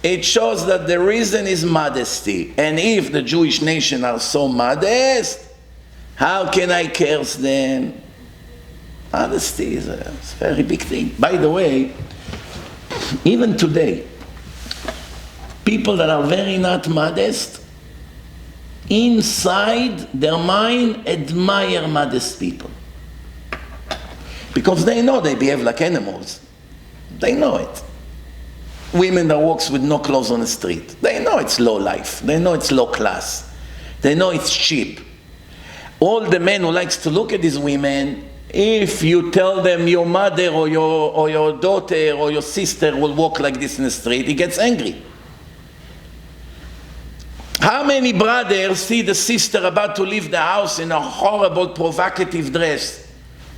it shows that the reason is modesty. And if the Jewish nation are so modest, how can I curse them? Modesty is a very big thing. By the way, even today, people that are very not modest, inside their mind admire modest people. Because they know they behave like animals. They know it. Women that walks with no clothes on the street, they know it's low life. They know it's low class. They know it's cheap. All the men who likes to look at these women, if you tell them your mother or your daughter or your sister will walk like this in the street, he gets angry. How many brothers see the sister about to leave the house in a horrible, provocative dress,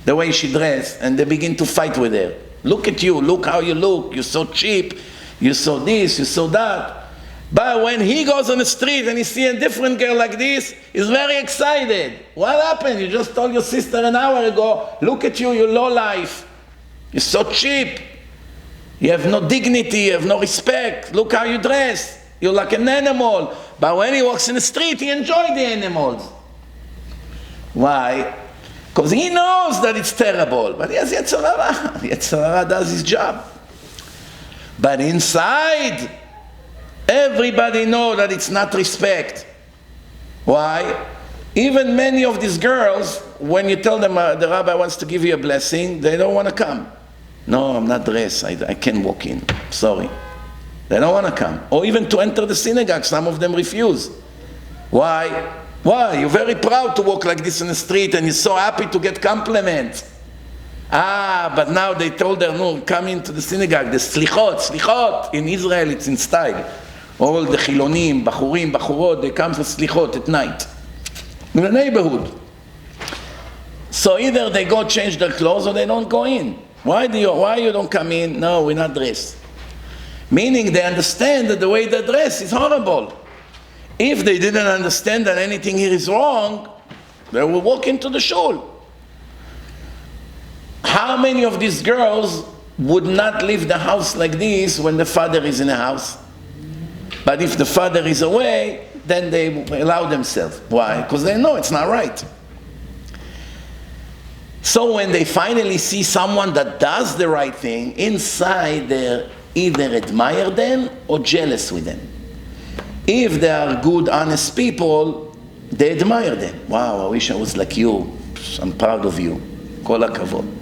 the way she dressed, and they begin to fight with her? Look at you, look how you look, you're so cheap, you saw this, you saw that. But when he goes on the street and he sees a different girl like this, he's very excited. What happened? You just told your sister an hour ago, look at you, you're low life. You're so cheap. You have no dignity, you have no respect. Look how you dress. You're like an animal. But when he walks in the street, he enjoys the animals. Why? Because he knows that it's terrible. But he has Yetzer Hara. Yetzer Hara does his job. But inside, everybody knows that it's not respect. Why? Even many of these girls, when you tell them the rabbi wants to give you a blessing, they don't want to come. No, I'm not dressed. I can't walk in. Sorry. They don't want to come. Or even to enter the synagogue, some of them refuse. Why? Why? You're very proud to walk like this in the street and you're so happy to get compliments. But now they told her, no, come into the synagogue. The slichot. In Israel, it's in style. All the chilonim, bachurim, bachurot, they come for slichot at night. In the neighborhood. So either they go change their clothes or they don't go in. Why you don't come in? No, we're not dressed. Meaning they understand that the way they dress is horrible. If they didn't understand that anything here is wrong, they will walk into the shul. How many of these girls would not leave the house like this when the father is in the house? But if the father is away, then they allow themselves. Why? Because they know it's not right. So when they finally see someone that does the right thing, inside they either admire them or jealous with them. If they are good, honest people, they admire them. Wow, I wish I was like you. I'm proud of you. Kol hakavod.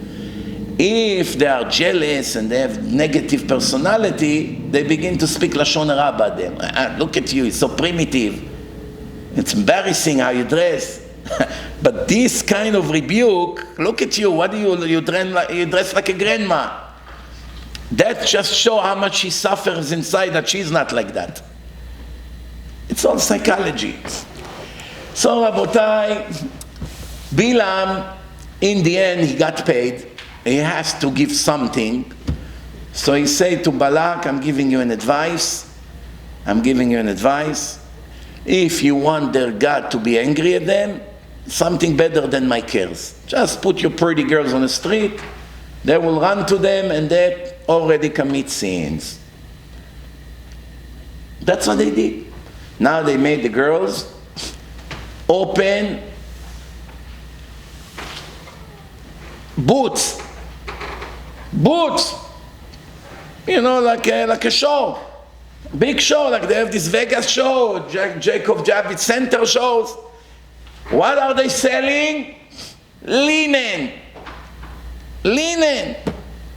If they are jealous and they have negative personality, they begin to speak lashon hara about them. Look at you, it's so primitive. It's embarrassing how you dress. But this kind of rebuke, look at you, what do you dress like a grandma. That just shows how much she suffers inside, that she's not like that. It's all psychology. So Rabotai, Bileam, in the end he got paid. He has to give something. So he said to Balak, I'm giving you an advice. I'm giving you an advice. If you want their God to be angry at them, something better than my cares. Just put your pretty girls on the street. They will run to them and they already commit sins. That's what they did. Now they made the girls open boots, you know, like a show, big show, like they have this Vegas show, Jacob Javits Center shows. What are they selling? Linen.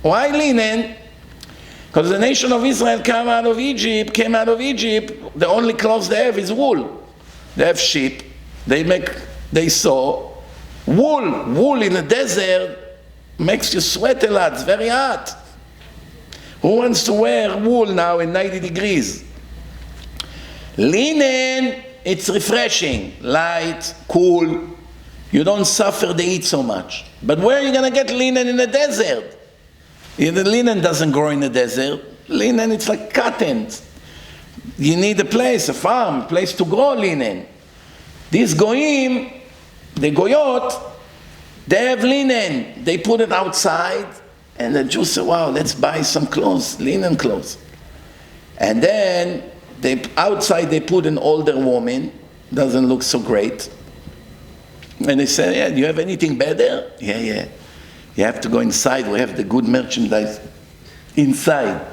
Why linen? Because the nation of Israel came out of Egypt, the only clothes they have is wool. They have sheep, they sew. Wool in the desert makes you sweat a lot, it's very hot. Who wants to wear wool now in 90 degrees? Linen, it's refreshing, light, cool. You don't suffer the heat so much. But where are you going to get linen in the desert? The linen doesn't grow in the desert. Linen, it's like cotton. You need a place, a farm, a place to grow linen. These goyim, the goyot, they have linen. They put it outside, and the Jews say, wow, let's buy some clothes, linen clothes. And then outside they put an older woman, doesn't look so great. And they say, yeah, do you have anything better? Yeah. You have to go inside, we have the good merchandise inside.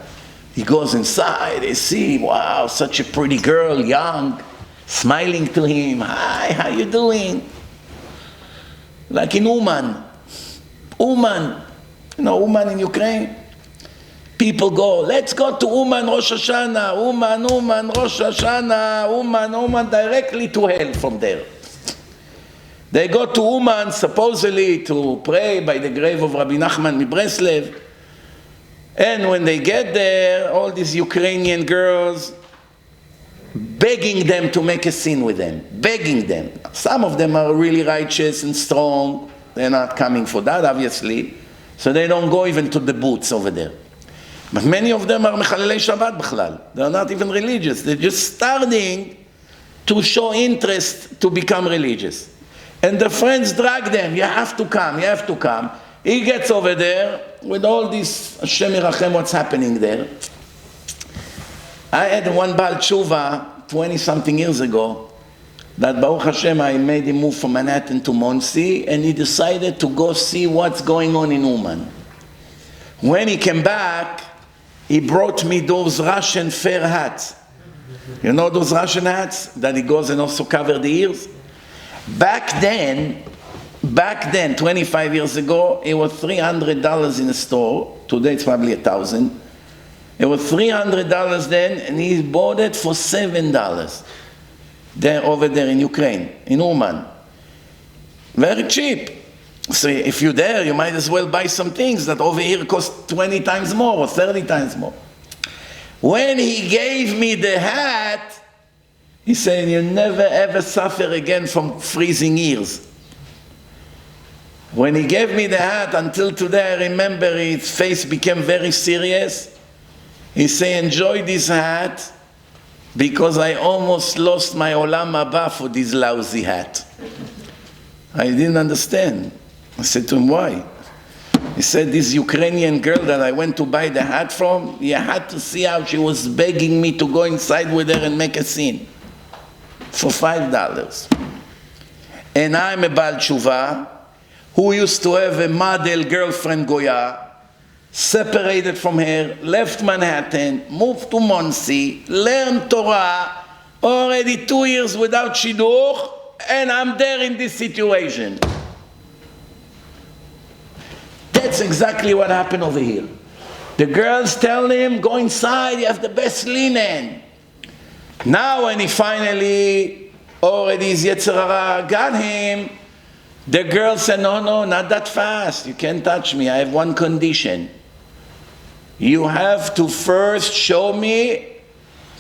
He goes inside, they see, wow, such a pretty girl, young, smiling to him. Hi, how you doing? Like in Uman. You know Uman in Ukraine? People go, let's go to Uman Rosh Hashanah, Uman Rosh Hashanah, Uman, directly to hell from there. They go to Uman supposedly to pray by the grave of Rabbi Nachman Mibreslev. And when they get there, all these Ukrainian girls begging them to make a scene with them, begging them. Some of them are really righteous and strong. They're not coming for that, obviously. So they don't go even to the booths over there. But many of them are Mechalelei Shabbat B'chlal. They're not even religious. They're just starting to show interest to become religious. And the friends drag them, you have to come. He gets over there with all this, Hashem Yirachem, what's happening there. I had one Baal Tshuva 20-something years ago, that Baruch Hashem, I made him move from Manhattan to Monsey, and he decided to go see what's going on in Uman. When he came back, he brought me those Russian fair hats. You know those Russian hats that he goes and also cover the ears? Back then, 25 years ago, it was $300 in a store. Today it's probably $1,000. It was $300 then, and he bought it for $7. There, over there in Ukraine, in Uman. Very cheap. So if you're there, you might as well buy some things that over here cost 20 times more or 30 times more. When he gave me the hat, he said, you never ever suffer again from freezing ears. When he gave me the hat, until today I remember his face became very serious. He said, enjoy this hat, because I almost lost my Olam Haba for this lousy hat. I didn't understand. I said to him, why? He said, this Ukrainian girl that I went to buy the hat from, you had to see how she was begging me to go inside with her and make a scene. for $5. And I'm a Baal Tshuva who used to have a model girlfriend Goya, separated from her, left Manhattan, moved to Monsey, learned Torah, already 2 years without shidduch, and I'm there in this situation. That's exactly what happened over here. The girls tell him, go inside, you have the best linen. Now when he finally, already his Yetzer Hara got him, the girl said, no, not that fast. You can't touch me. I have one condition. You have to first show me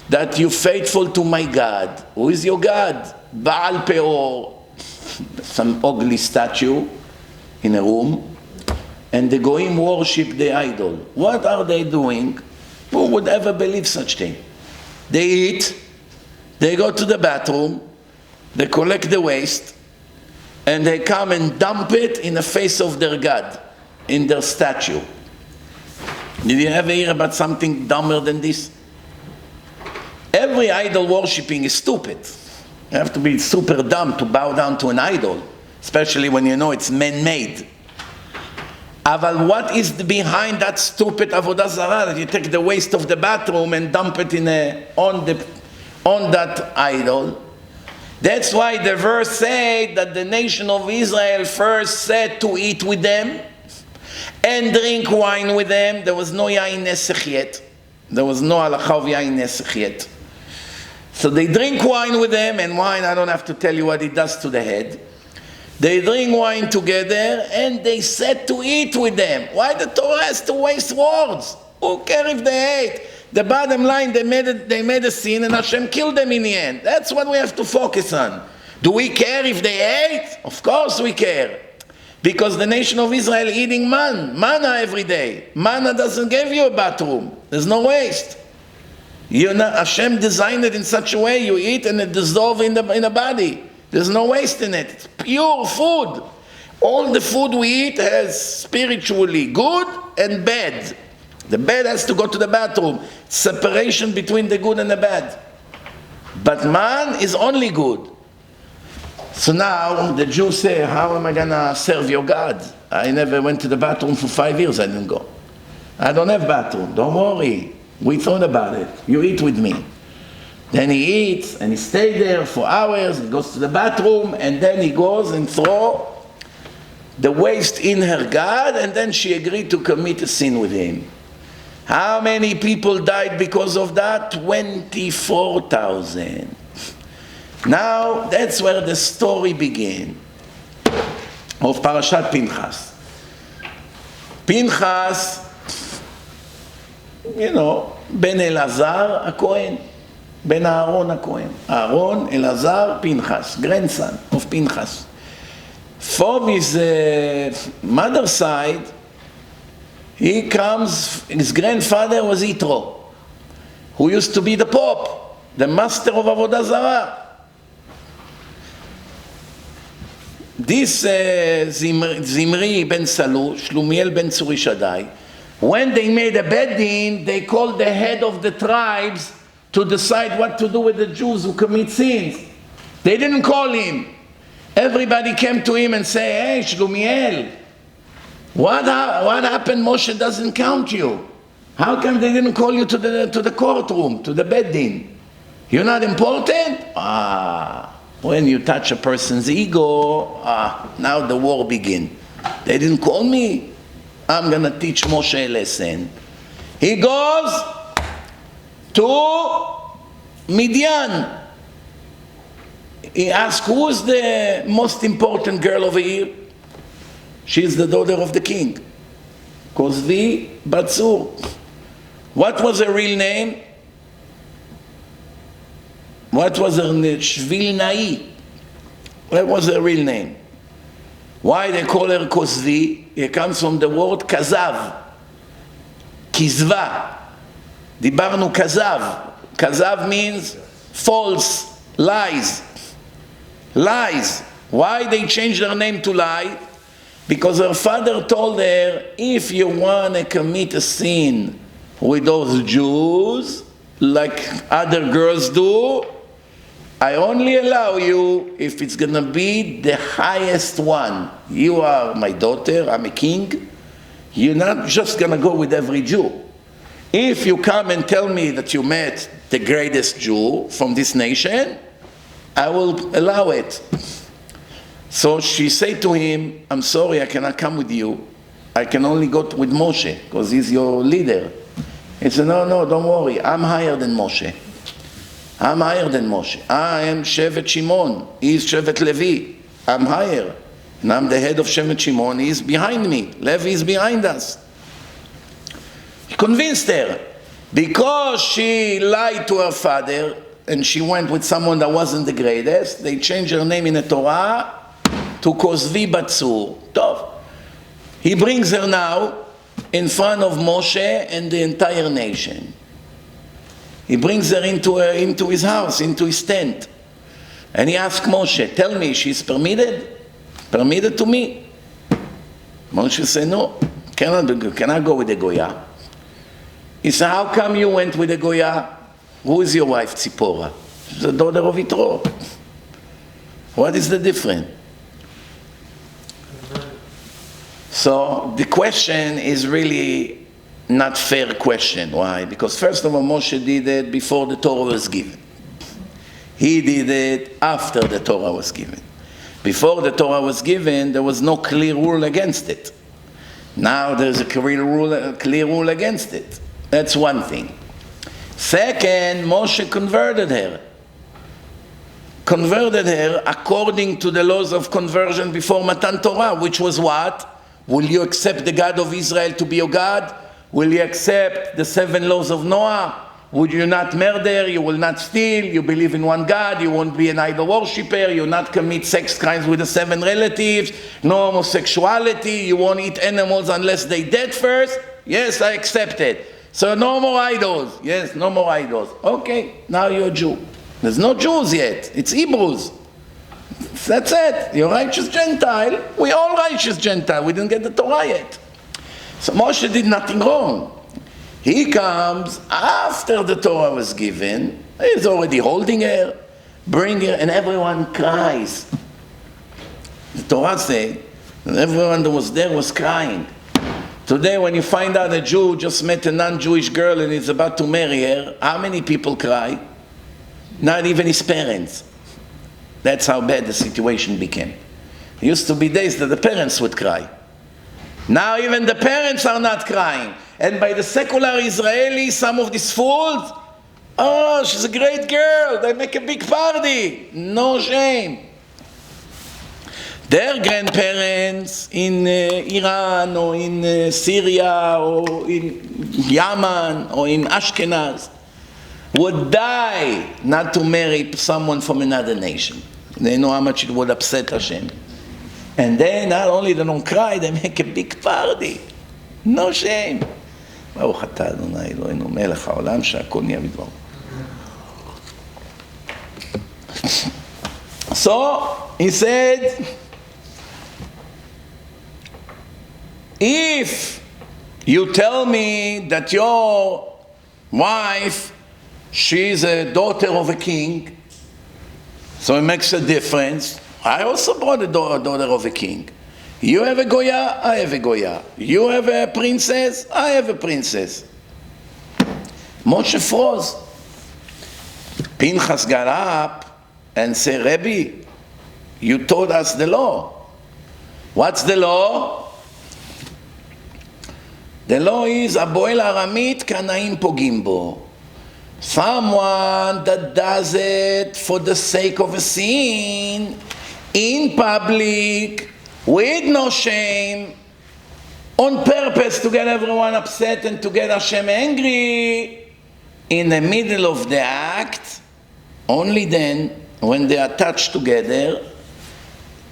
that you're faithful to my God. Who is your God? Baal Peor. Some ugly statue in a room. And the Goyim worship the idol. What are they doing? Who would ever believe such thing? They eat, they go to the bathroom, they collect the waste, and they come and dump it in the face of their God, in their statue. Did you ever hear about something dumber than this? Every idol worshipping is stupid. You have to be super dumb to bow down to an idol, especially when you know it's man-made. But what is behind that stupid avodah zarah that you take the waste of the bathroom and dump it on that idol? That's why the verse said that the nation of Israel first said to eat with them and drink wine with them. There was no yain nesech yet. There was no halacha of yain nesech yet. So they drink wine with them, and wine, I don't have to tell you what it does to the head. They drink wine together, and they said to eat with them. Why the Torah has to waste words? Who cares if they ate? The bottom line, they made a sin, and Hashem killed them in the end. That's what we have to focus on. Do we care if they ate? Of course we care. Because the nation of Israel eating manna every day. Manna doesn't give you a bathroom. There's no waste. Hashem designed it in such a way you eat and it dissolves in the body. There's no waste in it. It's pure food. All the food we eat has spiritually good and bad. The bad has to go to the bathroom. Separation between the good and the bad. But man is only good. So now the Jews say, how am I going to serve your God? I never went to the bathroom for 5 years. I didn't go. I don't have bathroom. Don't worry. We thought about it. You eat with me. Then he eats and he stays there for hours. He goes to the bathroom and then he goes and throws the waste in her God, and then she agreed to commit a sin with him. How many people died because of that? 24,000. Now that's where the story began of Parashat Pinhas. Pinhas, Ben Elazar HaKohen, Ben Aaron HaKohen. Aaron, Elazar, Pinhas, grandson of Pinhas. From his mother's side, his grandfather was Yitro, who used to be the Pope, the master of Avodah Zarah. This Zimri ben Salu, Shlumiel ben Tzurishaddai, when they made a bed din, they called the head of the tribes to decide what to do with the Jews who commit sins. They didn't call him. Everybody came to him and said, hey, Shlumiel, what happened? Moshe doesn't count you. How come they didn't call you to the courtroom, to the bed din? You're not important? When you touch a person's ego, now the war begins. They didn't call me. I'm going to teach Moshe a lesson. He goes to Midian. He asks, who's the most important girl over here? She's the daughter of the king. Kozvi Batsur. What was her real name? What was her name? Shvilnai. What was her real name? Why they call her Kozvi? It comes from the word kazav. Kizva. Dibarnu kazav. Kazav means false, lies. Lies. Why they changed their name to lie? Because her father told her, if you want to commit a sin with those Jews, like other girls do, I only allow you if it's going to be the highest one. You are my daughter, I'm a king. You're not just going to go with every Jew. If you come and tell me that you met the greatest Jew from this nation, I will allow it. So she said to him, I'm sorry, I cannot come with you. I can only go with Moshe, because he's your leader. He said, no, don't worry, I'm higher than Moshe. I'm higher than Moshe. I am Shevet Shimon, he's Shevet Levi. I'm higher. And I'm the head of Shevet Shimon, he's behind me. Levi is behind us. He convinced her. Because she lied to her father, and she went with someone that wasn't the greatest, they changed her name in the Torah to Kozvi Batsur. Tov. He brings her now in front of Moshe and the entire nation. He brings her into his house, into his tent. And he asks Moshe, tell me, she's permitted? Permitted to me? Moshe said, no, cannot go with the Goya. He said, how come you went with the Goya? Who is your wife, Tzipora? She's the daughter of Yitro. What is the difference? So the question is really not fair question. Why? Because first of all, Moshe did it before the Torah was given. He did it after the Torah was given. Before the Torah was given, there was no clear rule against it. Now there's a clear rule against it. That's one thing. Second, Moshe converted her. Converted her according to the laws of conversion before Matan Torah, which was what? Will you accept the God of Israel to be your God? Will you accept the 7 laws of Noah? Would you not murder? You will not steal? You believe in one God? You won't be an idol worshipper? You will not commit sex crimes with the 7 relatives? No homosexuality? You won't eat animals unless they dead first? Yes, I accept it. So no more idols. Yes, no more idols. Okay, now you're a Jew. There's no Jews yet. It's Hebrews. That's it. You're righteous Gentile. We're all righteous Gentile. We didn't get the Torah yet. So Moshe did nothing wrong. He comes after the Torah was given. He's already holding her, bring her, and everyone cries. The Torah says, and everyone that was there was crying. Today, when you find out a Jew just met a non-Jewish girl and is about to marry her, how many people cry? Not even his parents. That's how bad the situation became. There used to be days that the parents would cry. Now even the parents are not crying. And by the secular Israeli, some of these fools, oh, she's a great girl, they make a big party. No shame. Their grandparents in Iran or in Syria or in Yemen or in Ashkenaz would die not to marry someone from another nation. They know how much it would upset Hashem. And they not only they don't cry, they make a big party. No shame. ברוך אתה אדוני אלוהינו מלך העולם שהכל נהיה בדברו. So he said, if you tell me that your wife, she's a daughter of a king, so it makes a difference. I also brought a daughter of a king. You have a Goya, I have a Goya. You have a princess, I have a princess. Moshe froze. Pinhas got up and said, Rebbe, you told us the law. What's the law? The law is, Aboel Aramit Kanaim Pogim bo. Someone that does it for the sake of a sin, in public, with no shame, on purpose to get everyone upset and to get Hashem angry, in the middle of the act, only then, when they are touched together,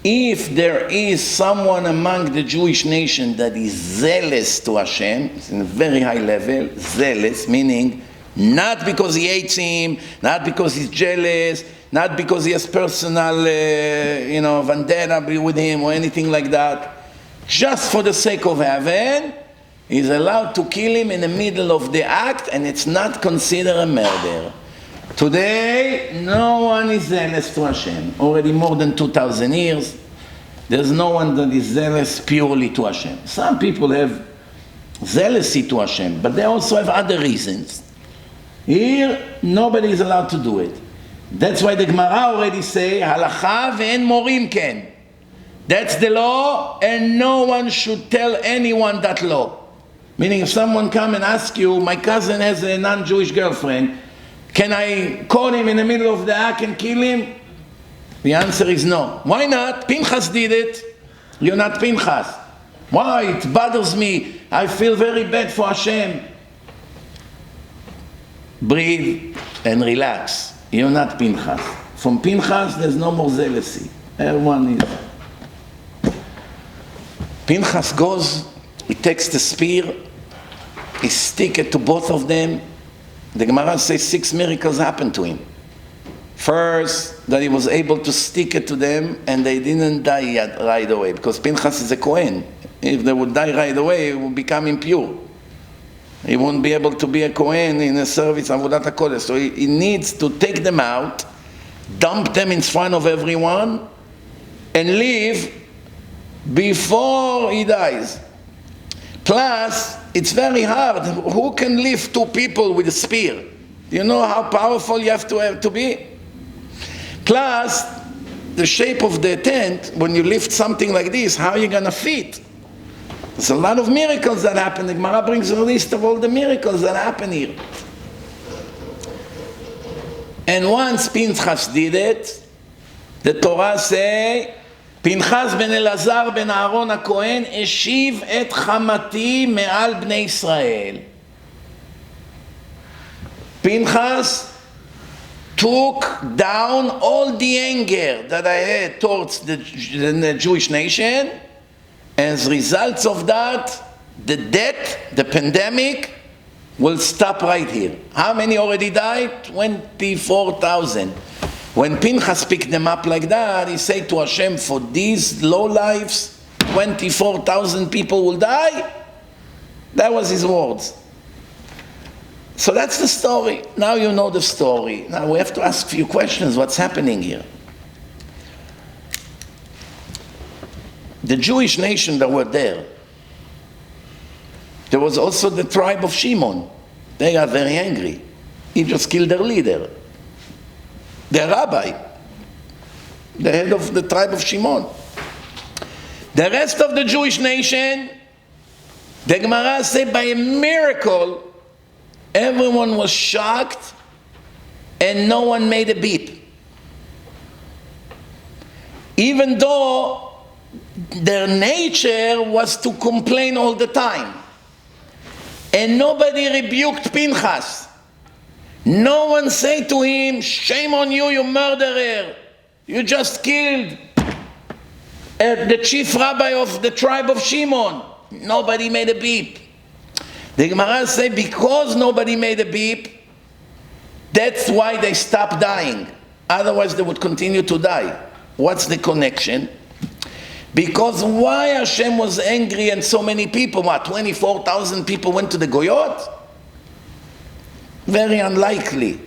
if there is someone among the Jewish nation that is zealous to Hashem, it's in a very high level, zealous, meaning not because he hates him, not because he's jealous, not because he has personal, vendetta with him or anything like that. Just for the sake of heaven, he's allowed to kill him in the middle of the act, and it's not considered a murder. Today, no one is zealous to Hashem. Already more than 2,000 years, there's no one that is zealous purely to Hashem. Some people have zealousy to Hashem, but they also have other reasons. Here, nobody is allowed to do it. That's why the Gemara already say, halacha ve'en morim ken. That's the law, and no one should tell anyone that law. Meaning, if someone come and ask you, my cousin has a non-Jewish girlfriend, can I call him in the middle of the act and kill him? The answer is no. Why not? Pinhas did it. You're not Pinhas. Why? It bothers me. I feel very bad for Hashem. Breathe and relax. You're not Pinhas. From Pinhas, there's no more zealousy. Everyone is. Pinhas goes, he takes the spear, he sticks it to both of them. The Gemara says 6 miracles happened to him. First, that he was able to stick it to them and they didn't die right away, because Pinhas is a Kohen. If they would die right away, it would become impure. He won't be able to be a Kohen in a service of Avodat HaKodesh. So he needs to take them out, dump them in front of everyone, and leave before he dies. Plus, it's very hard. Who can lift 2 people with a spear? Do you know how powerful you have to be? Plus, the shape of the tent, when you lift something like this, how are you going to fit? There's a lot of miracles that happen. The Gemara brings a list of all the miracles that happen here. And once Pinhas did it, the Torah say, Pinhas ben Elazar ben Aaron HaKohen eshiv et chamati me'al bnei Israel. Pinhas took down all the anger that I had towards the Jewish nation. As results of that, the death, the pandemic, will stop right here. How many already died? 24,000. When Pinhas picked them up like that, he said to Hashem, for these lowlifes, 24,000 people will die? That was his words. So that's the story. Now you know the story. Now we have to ask a few questions. What's happening here? The Jewish nation that were there was also the tribe of Shimon. They are very angry. He just killed their leader, their rabbi, the head of the tribe of Shimon. The rest of the Jewish nation, the Gemara says by a miracle, everyone was shocked and no one made a beep. Even though their nature was to complain all the time. And nobody rebuked Pinhas. No one said to him, shame on you, you murderer. You just killed the chief rabbi of the tribe of Shimon. Nobody made a beep. The Gemara says because nobody made a beep, that's why they stopped dying. Otherwise they would continue to die. What's the connection? Because why Hashem was angry and so many people, 24,000 people went to the Goyot? Very unlikely.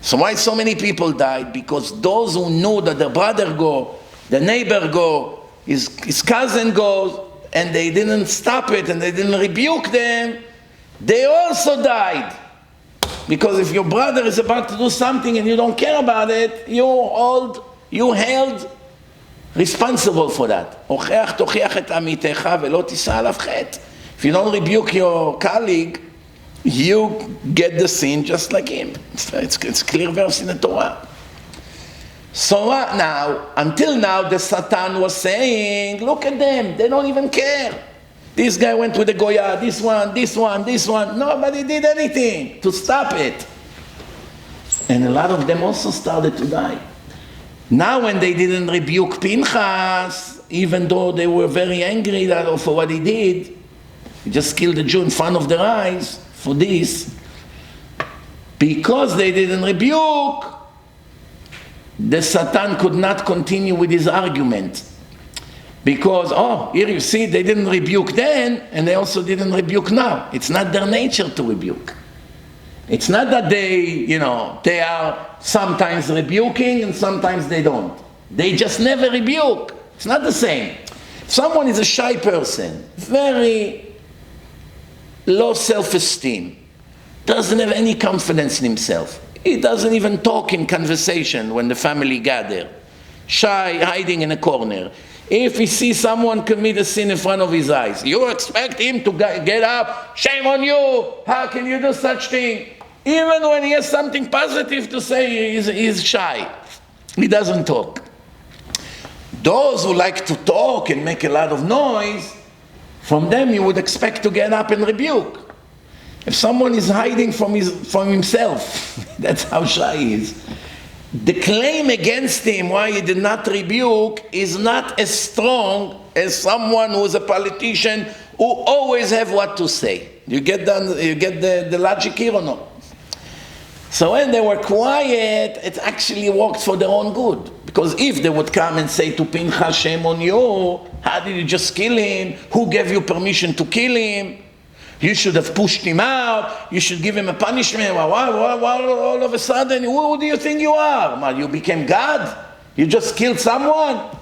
So why so many people died? Because those who knew that their brother go, the neighbor go, his cousin goes, and they didn't stop it and they didn't rebuke them, they also died. Because if your brother is about to do something and you don't care about it, you held responsible for that. If you don't rebuke your colleague, you get the sin just like him. It's clear verse in the Torah. So now, until now, the Satan was saying, look at them, they don't even care. This guy went with the Goya, this one. Nobody did anything to stop it. And a lot of them also started to die. Now when they didn't rebuke Pinhas, even though they were very angry for what he did, he just killed a Jew in front of their eyes for this, because they didn't rebuke, the Satan could not continue with his argument. Because, here you see, they didn't rebuke then, and they also didn't rebuke now. It's not their nature to rebuke. It's not that they are sometimes rebuking and sometimes they don't. They just never rebuke. It's not the same. If someone is a shy person, very low self-esteem, doesn't have any confidence in himself, he doesn't even talk in conversation when the family gather, shy, hiding in a corner. If he sees someone commit a sin in front of his eyes, you expect him to get up, shame on you, how can you do such thing? Even when he has something positive to say, he's shy. He doesn't talk. Those who like to talk and make a lot of noise, from them you would expect to get up and rebuke. If someone is hiding from himself, that's how shy he is. The claim against him why he did not rebuke is not as strong as someone who is a politician who always have what to say. You get the logic here or not? So when they were quiet, it actually worked for their own good. Because if they would come and say to Pinhas, shame on you, how did you just kill him? Who gave you permission to kill him? You should have pushed him out. You should give him a punishment. Why all of a sudden, who do you think you are? You became God? You just killed someone?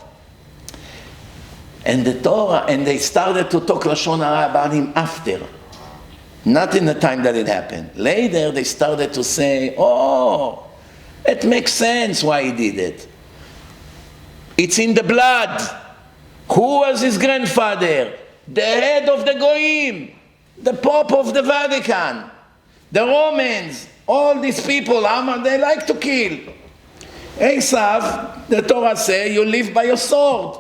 And the Torah, and they started to talk Lashon Hara about him after. Not in the time that it happened. Later, they started to say, oh, it makes sense why he did it. It's in the blood. Who was his grandfather? The head of the Goyim. The Pope of the Vatican, the Romans, all these people, they like to kill. Esav, the Torah says, you live by your sword.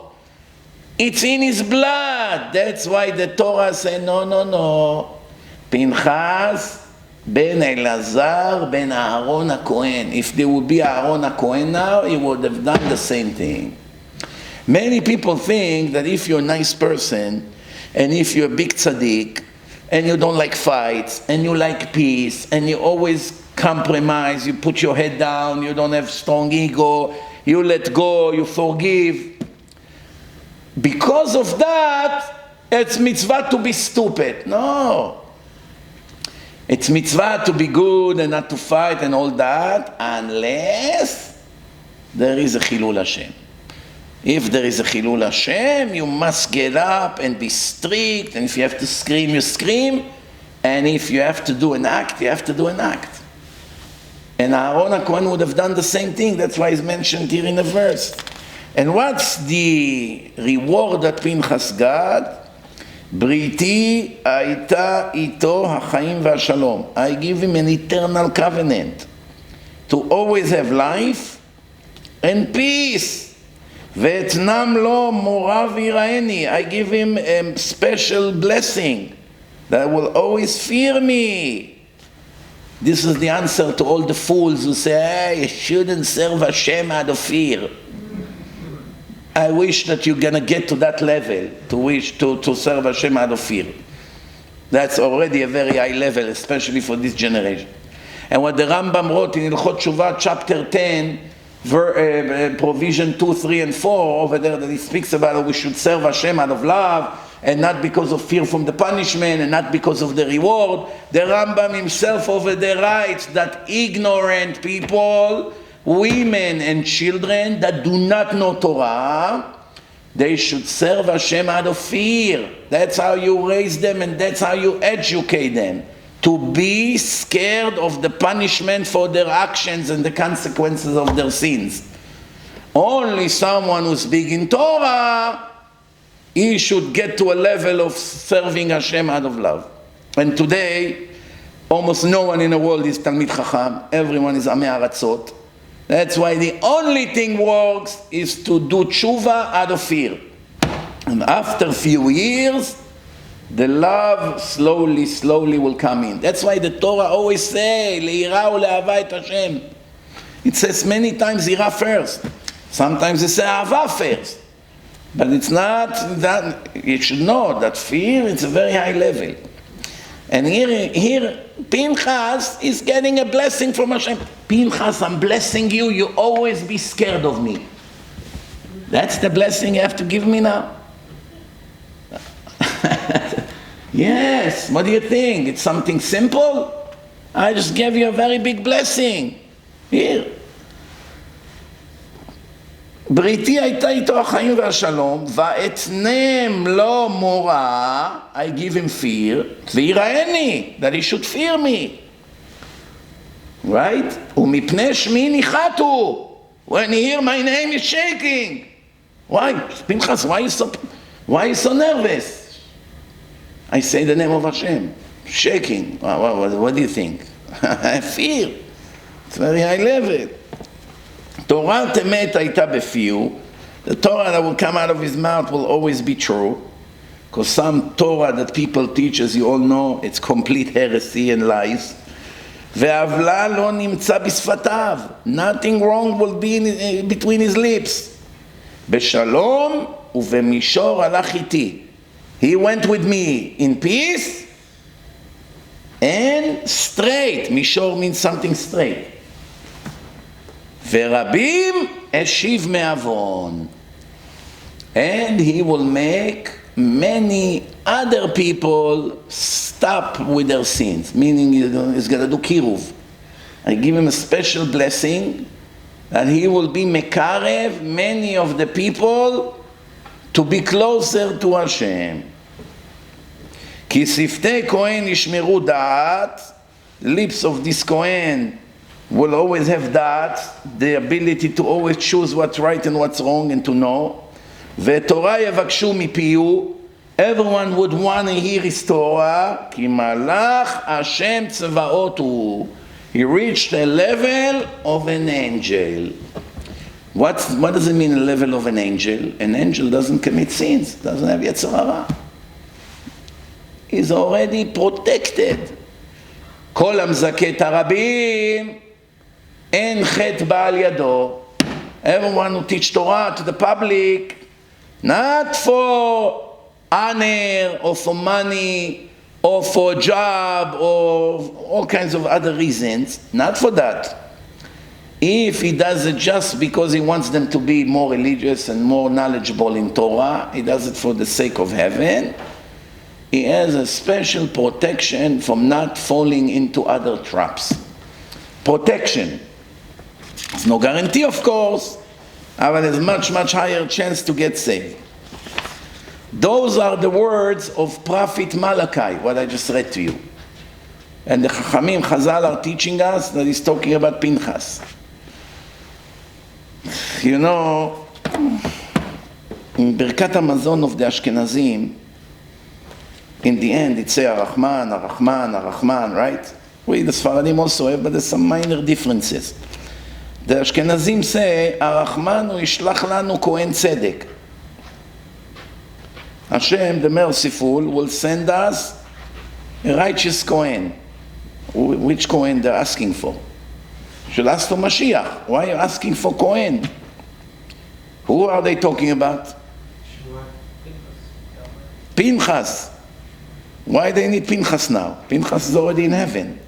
It's in his blood. That's why the Torah says, no. Pinhas ben Elazar ben Aaron HaKohen. If there would be Aaron HaKohen now, he would have done the same thing. Many people think that if you're a nice person, and if you're a big tzaddik, and you don't like fights, and you like peace, and you always compromise, you put your head down, you don't have strong ego, you let go, you forgive. Because of that, it's mitzvah to be stupid. No. It's mitzvah to be good and not to fight and all that, unless there is a Chilul Hashem. If there is a Chilul Hashem, you must get up and be strict, and if you have to scream, you scream, and if you have to do an act, you have to do an act. And Aaron HaKohen would have done the same thing. That's why it's mentioned here in the verse. And what's the reward that Pinhas got? Briti aita ito hachaim v'ashalom. I give him an eternal covenant to always have life and peace. Ve'etnam lo morav iraeni. I give him a special blessing that will always fear me. This is the answer to all the fools who say, hey, you shouldn't serve Hashem out of fear. I wish that you're going to get to that level, to serve Hashem out of fear. That's already a very high level, especially for this generation. And what the Rambam wrote in Hilchot Tshuva Chapter 10, provision 2, 3, and 4, over there, that he speaks about we should serve Hashem out of love, and not because of fear from the punishment, and not because of the reward. The Rambam himself over there writes that ignorant people, women and children that do not know Torah, they should serve Hashem out of fear. That's how you raise them, and that's how you educate them. To be scared of the punishment for their actions and the consequences of their sins. Only someone who's big in Torah, he should get to a level of serving Hashem out of love. And today, almost no one in the world is Talmid Chacham. Everyone is Amei Aratzot. That's why the only thing works is to do tshuva out of fear. And after a few years, the love slowly will come in. That's why the Torah always say, Le'ira u'le'ava et Hashem. It says many times Ira first. Sometimes it says Ahava first. But it's not that, you should know that fear is a very high level. And here Pinhas is getting a blessing from Hashem. Pinhas, I'm blessing you, you always be scared of me. That's the blessing you have to give me now? Yes, what do you think? It's something simple? I just gave you a very big blessing. Here. בריתי הייתה איתו החיים והשלום, ואתנם לו מורא, I give him fear, ויראני, that he should fear me. Right? ומפני שמי ניחתו, when he hear my name is shaking. Why? Pinhas, why are you so nervous? I say the name of Hashem, shaking. What do you think? I fear. It's very high level. Torah temet הייתה בפיו. The Torah that will come out of his mouth will always be true. Because some Torah that people teach, as you all know, it's complete heresy and lies. ועוולה לא נמצא בשפתיו. Nothing wrong will be between his lips. בשלום ובמישור הלך איתי. He went with me in peace and straight. מישור means something straight. ורבים השיב מעוון. And he will make many other people stop with their sins. Meaning he's going to do kiruv. I give him a special blessing that he will be mekarev many of the people to be closer to Hashem. כי שפתי כהן ישמרו דעת. The lips of this Kohen will always have that, the ability to always choose what's right and what's wrong and to know. ותורה יבקשו מפיהו, everyone would want to hear his Torah, כי מלאך השם צבאות הוא. He reached a level of an angel. What does it mean, a level of an angel? An angel doesn't commit sins, doesn't have יצר הרע. He's already protected. כל המזכה את הרבים, אין חטא בא על ידו. Everyone who teach Torah to the public, not for honor or for money or for a job or all kinds of other reasons, not for that. If he does it just because he wants them to be more religious and more knowledgeable in Torah, he does it for the sake of heaven, he has a special protection from not falling into other traps. Protection. It's no guarantee, of course, but there's much, much higher chance to get saved. Those are the words of Prophet Malachi, what I just read to you. And the Chachamim, Chazal are teaching us that he's talking about Pinhas. You know, in Birkat HaMazon of the Ashkenazim, in the end it say Arachman, Arachman, Arachman, right? We the Sfaradim also have, but there's some minor differences. The Ashkenazim say, Arachman hu yishlach lanu Kohen Tzedek. Hashem, the merciful, will send us a righteous Kohen. Which Kohen they're asking for? Should ask for Mashiach. Why are you asking for Kohen? Who are they talking about? Pinhas. Why they need Pinhas now? Pinhas is already in heaven.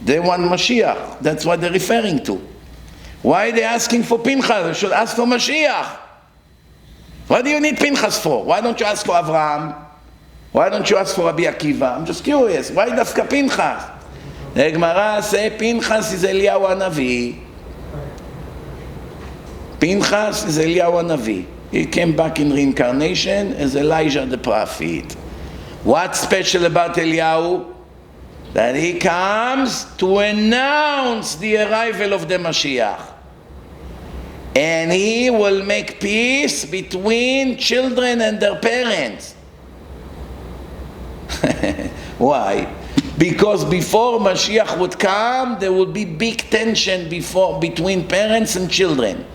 They want Mashiach. That's what they're referring to. Why are they asking for Pinhas? They should ask for Mashiach. What do you need Pinhas for? Why don't you ask for Avraham? Why don't you ask for Rabbi Akiva? I'm just curious. Why dafka Pinhas? The Gemara says Pinhas is Eliyahu Hanavi. Pinhas is Eliyahu Hanavi. He came back in reincarnation as Elijah the prophet. What's special about Eliyahu? That he comes to announce the arrival of the Mashiach. And he will make peace between children and their parents. Why? Because before Mashiach would come, there would be big tension between parents and children.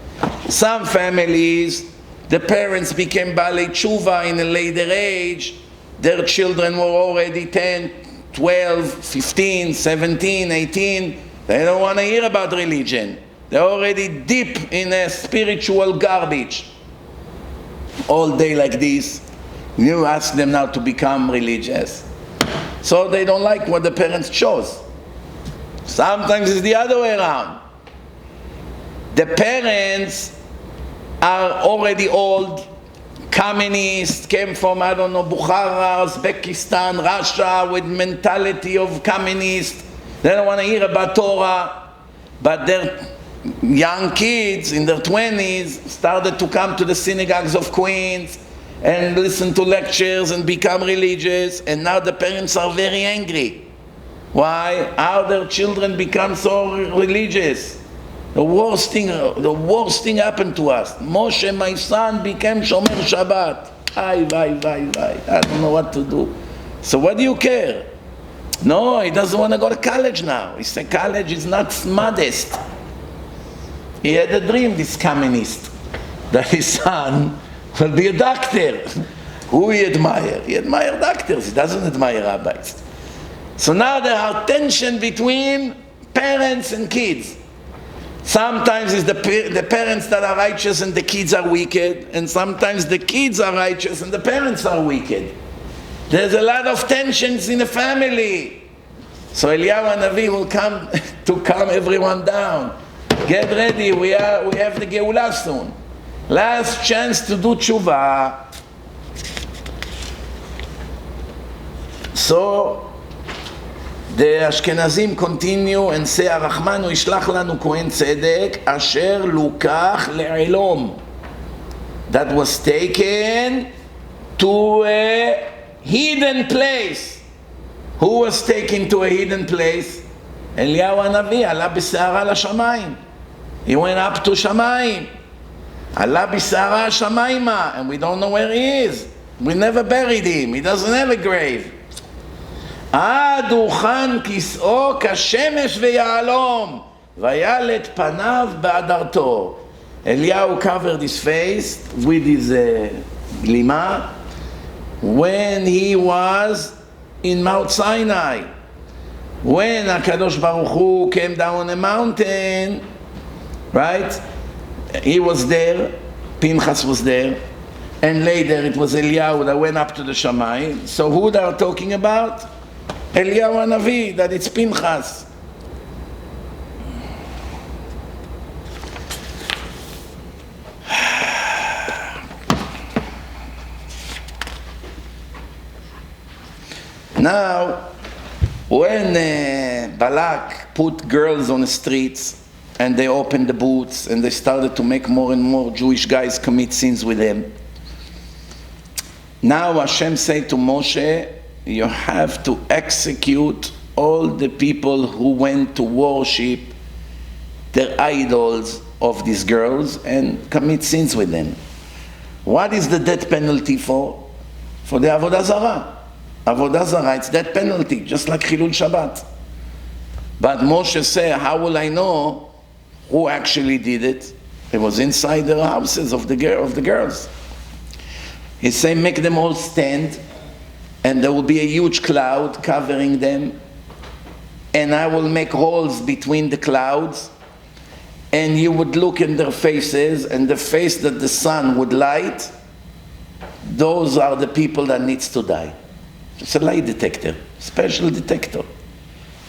Some families, the parents became Baalei Tshuva in a later age. Their children were already 10, 12, 15, 17, 18. They don't want to hear about religion. They're already deep in a spiritual garbage. All day like this. You ask them now to become religious. So they don't like what the parents chose. Sometimes it's the other way around. The parents are already old, communist, came from, I don't know, Bukhara, Uzbekistan, Russia, with mentality of communist. They don't want to hear about Torah, but their young kids in their 20s started to come to the synagogues of Queens and listen to lectures and become religious, and now the parents are very angry. Why? How their children become so religious? The worst thing happened to us. Moshe, my son, became Shomer Shabbat. I don't know what to do. So what do you care? No, he doesn't want to go to college now. He said college is not modest. He had a dream, this communist, that his son will be a doctor. Who he admire? He admires doctors. He doesn't admire rabbis. So now there are tension between parents and kids. Sometimes it's the parents that are righteous and the kids are wicked, and sometimes the kids are righteous and the parents are wicked. There's a lot of tensions in the family. So Eliyahu Hanavi will come to calm everyone down. Get ready, we have the Geulah soon. Last chance to do tshuva. So the Ashkenazim continue and say, Arachmanu ishlach lanu kohen tzedek asher lukach le'ilom. That was taken to a hidden place. Who was taken to a hidden place? Eliyahu Hanavi, עלה בסערה לשמיים. He went up to Shamayim. עלה בסערה השמיימה, and we don't know where he is. We never buried him. He doesn't have a grave. עד הוכן כיסאו כשמש ויהלום, וילט פניו בהדרתו. Eliyahu covered his face with his glima when he was in Mount Sinai. When HaKadosh Baruch Hu came down a mountain, right? He was there, Pinhas was there, and later it was Eliyahu that went up to the Shamayim. So who they are talking about? Eliyahu Hanavi, that it's Pinhas. Now, when Balak put girls on the streets and they opened the booths and they started to make more and more Jewish guys commit sins with them, now Hashem said to Moshe, you have to execute all the people who went to worship their idols of these girls and commit sins with them. What is the death penalty for? For the Avodah Zarah. Avodah Zarah, it's death penalty, just like Chilul Shabbat. But Moshe said, how will I know who actually did it? It was inside the houses of the girls. He said, make them all stand, and there will be a huge cloud covering them, and I will make holes between the clouds, and you would look in their faces, and the face that the sun would light, those are the people that needs to die. It's a lie detector, special detector.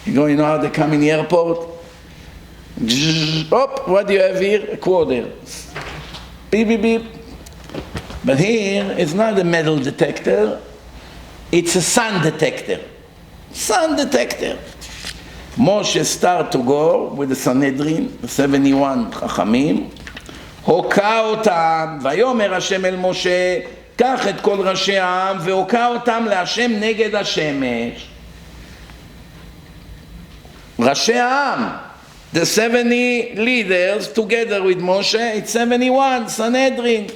You know how they come in the airport? Oh, what do you have here? A quarter. Beep, beep, beep. But here, it's not a metal detector, it's a sun detector. Sun detector. Moshe started to go with the Sanhedrin, the 71 Chachamim. הוקע אותם, ויאמר השם אל משה, קח את כל ראשי העם והוקע אותם להשם נגד השמש. ראשי העם, the 70 leaders together with Moshe, it's 71, Sanhedrin.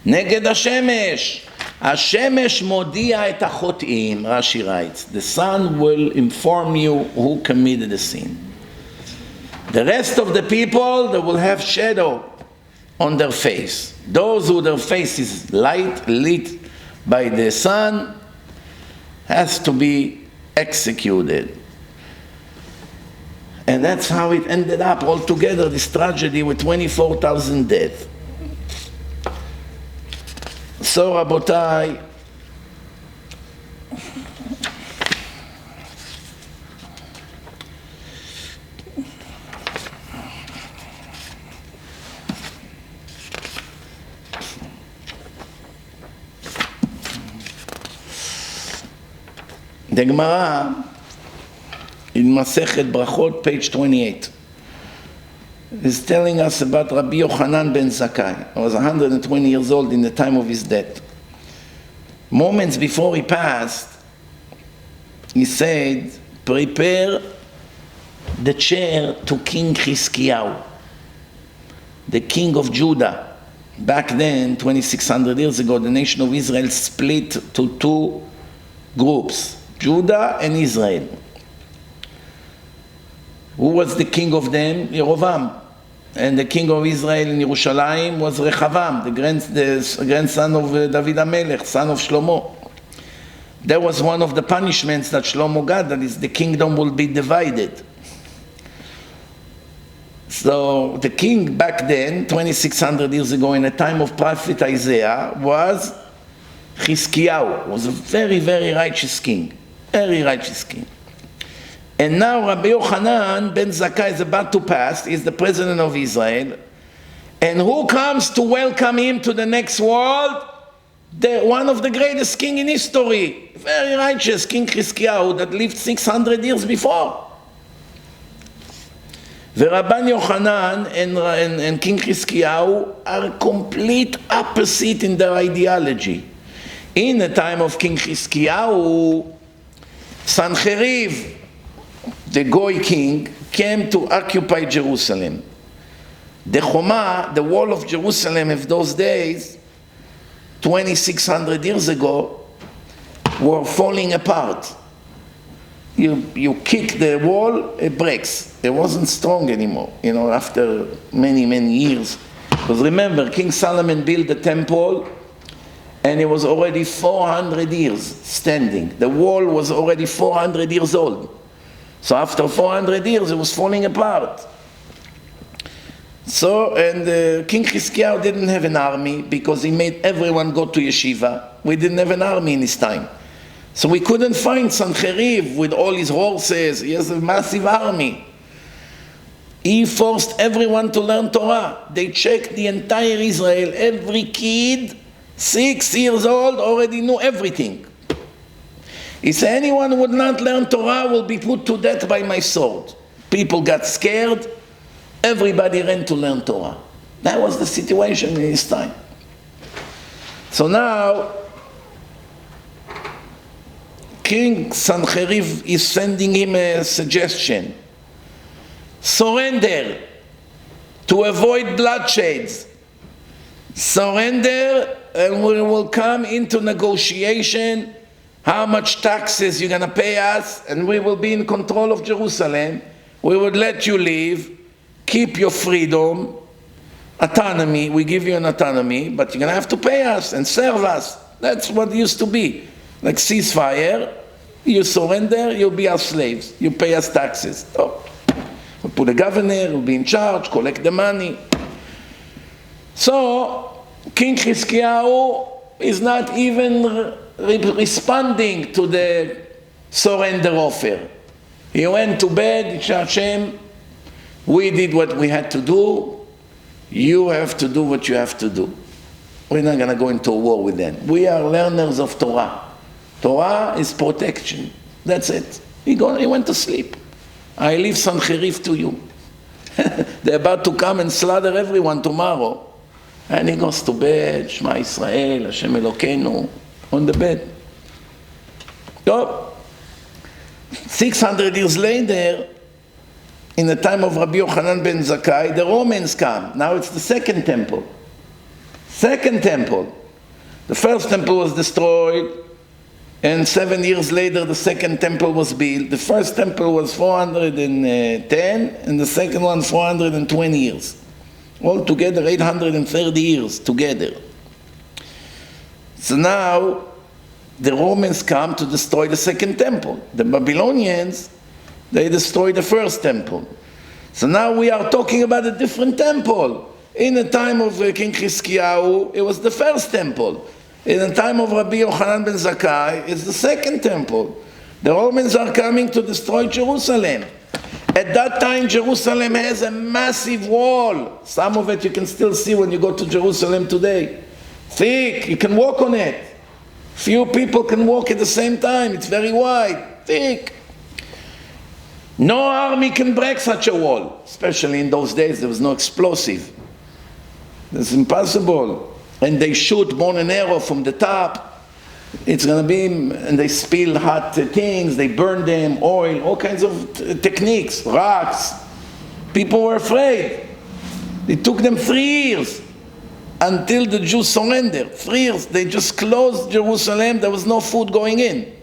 נגד השמש. השמש מודיע את החוטאים, Rashi writes. The sun will inform you who committed the sin. The rest of the people, they will have shadow on their face. Those who their face is lit by the sun, has to be executed. And that's how it ended up altogether, this tragedy with 24,000 dead. So, Rabotai, the Gemara in Masechet Brachot, page 28. He's telling us about Rabbi Yohanan ben Zakai. He was 120 years old in the time of his death. Moments before he passed, he said, prepare the chair to King Hizkiyahu, the king of Judah. Back then, 2600 years ago, the nation of Israel split to two groups, Judah and Israel. Who was the king of them? Yerovam. And the king of Israel in Yerushalayim was Rechavam, the grandson of David HaMelech, son of Shlomo. That was one of the punishments that Shlomo got, that is, the kingdom will be divided. So the king back then, 2600 years ago, in the time of prophet Isaiah, was Hizkiyahu. Was a very, very righteous king. Very righteous king. And now Rabbi Yohanan ben Zakai is about to pass. He's the president of Israel. And who comes to welcome him to the next world? One of the greatest king in history. Very righteous, King Hizkiyahu, that lived 600 years before. The Rabban Yohanan and King Hizkiyahu are complete opposite in their ideology. In the time of King Hizkiyahu, Sancheriv, the Goy king, came to occupy Jerusalem. The Choma, the wall of Jerusalem of those days, 2600 years ago, were falling apart. You kick the wall, it breaks. It wasn't strong anymore, after many, many years. Because remember, King Solomon built the temple, and it was already 400 years standing. The wall was already 400 years old. So after 400 years, it was falling apart. So, and King Hizkiyahu didn't have an army because he made everyone go to yeshiva. We didn't have an army in his time. So we couldn't find Sancheriv with all his horses. He has a massive army. He forced everyone to learn Torah. They checked the entire Israel. Every kid, 6 years old, already knew everything. He said, anyone who would not learn Torah will be put to death by my sword. People got scared. Everybody ran to learn Torah. That was the situation in his time. So now, King Sancheriv is sending him a suggestion. Surrender to avoid bloodsheds. Surrender and we will come into negotiation how much taxes you're going to pay us, and we will be in control of Jerusalem. We would let you leave, keep your freedom, autonomy. We give you an autonomy, but you're going to have to pay us and serve us. That's what it used to be. Like ceasefire, you surrender, you'll be our slaves. You pay us taxes. Oh. We'll put a governor, who'll be in charge, collect the money. So, King Hizkiyahu is not even responding to the surrender offer. He went to bed, Hashem, we did what we had to do, you have to do what you have to do. We're not going to go into a war with them. We are learners of Torah. Torah is protection. That's it. He went to sleep. I leave Sancheriv to you. They're about to come and slaughter everyone tomorrow. And he goes to bed, Shema Yisrael, Hashem Elokeinu, on the bed. So, 600 years later, in the time of Rabbi Yohanan ben Zakai, the Romans come. Now it's the second temple. Second temple. The first temple was destroyed, and 7 years later the second temple was built. The first temple was 410, and the second one 420 years. Altogether 830 years together. So now the Romans come to destroy the second temple. The Babylonians, they destroyed the first temple. So now we are talking about a different temple. In the time of King Hizkiyahu, it was the first temple. In the time of Rabbi Yohanan ben Zakai, it's the second temple. The Romans are coming to destroy Jerusalem. At that time, Jerusalem has a massive wall. Some of it you can still see when you go to Jerusalem today. Thick, you can walk on it. Few people can walk at the same time. It's very wide, thick. No army can break such a wall. Especially in those days, there was no explosive. It's impossible. And they shoot bow and arrow from the top. It's going to be, and they spill hot things, they burn them, oil, all kinds of techniques, rocks. People were afraid. It took them 3 years until the Jews surrendered. 3 years. They just closed Jerusalem. There was no food going in.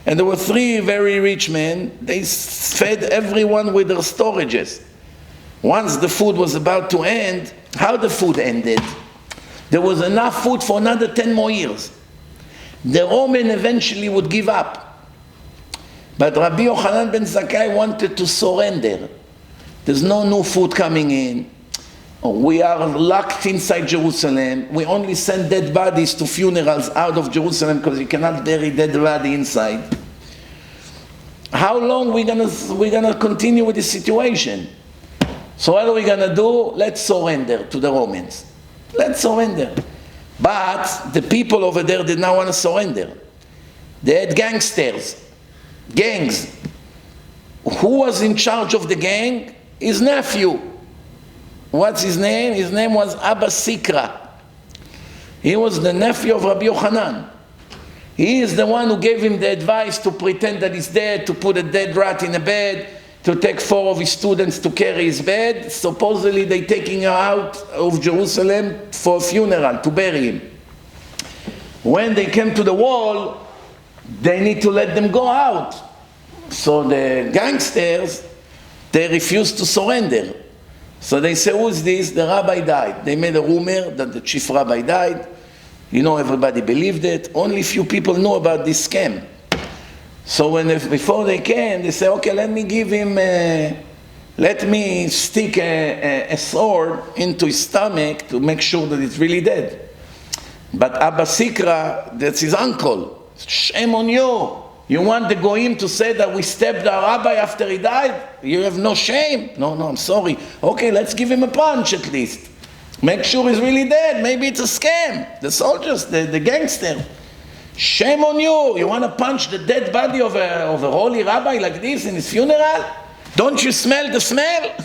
And there were 3 very rich men. They fed everyone with their storages. Once the food was about to end, how the food ended? There was enough food for another 10 more years. The Roman eventually would give up. But Rabbi Yohanan ben Zakai wanted to surrender. There's no new food coming in. We are locked inside Jerusalem. We only send dead bodies to funerals out of Jerusalem because you cannot bury dead body inside. How long we're gonna continue with this situation? So what are we gonna do? Let's surrender to the Romans. Let's surrender. But the people over there did not want to surrender. They had gangsters, gangs. Who was in charge of the gang? His nephew. What's his name? His name was Abba Sikra. He was the nephew of Rabbi Yohanan. He is the one who gave him the advice to pretend that he's dead, to put a dead rat in a bed, to take 4 of his students to carry his bed. Supposedly they're taking him out of Jerusalem for a funeral, to bury him. When they came to the wall, they need to let them go out. So the gangsters, they refused to surrender. So they say, who is this? The rabbi died. They made a rumor that the chief rabbi died. You know, everybody believed it. Only few people knew about this scam. So before they came, they say, okay, let me give him, let me stick a sword into his stomach to make sure that it's really dead. But Abba Sikra, that's his uncle. Shame on you. You want the goyim to say that we stabbed our rabbi after he died? You have no shame? No, I'm sorry. Okay, let's give him a punch at least. Make sure he's really dead. Maybe it's a scam. The soldiers, the gangster. Shame on you. You want to punch the dead body of a holy rabbi like this in his funeral? Don't you smell the smell?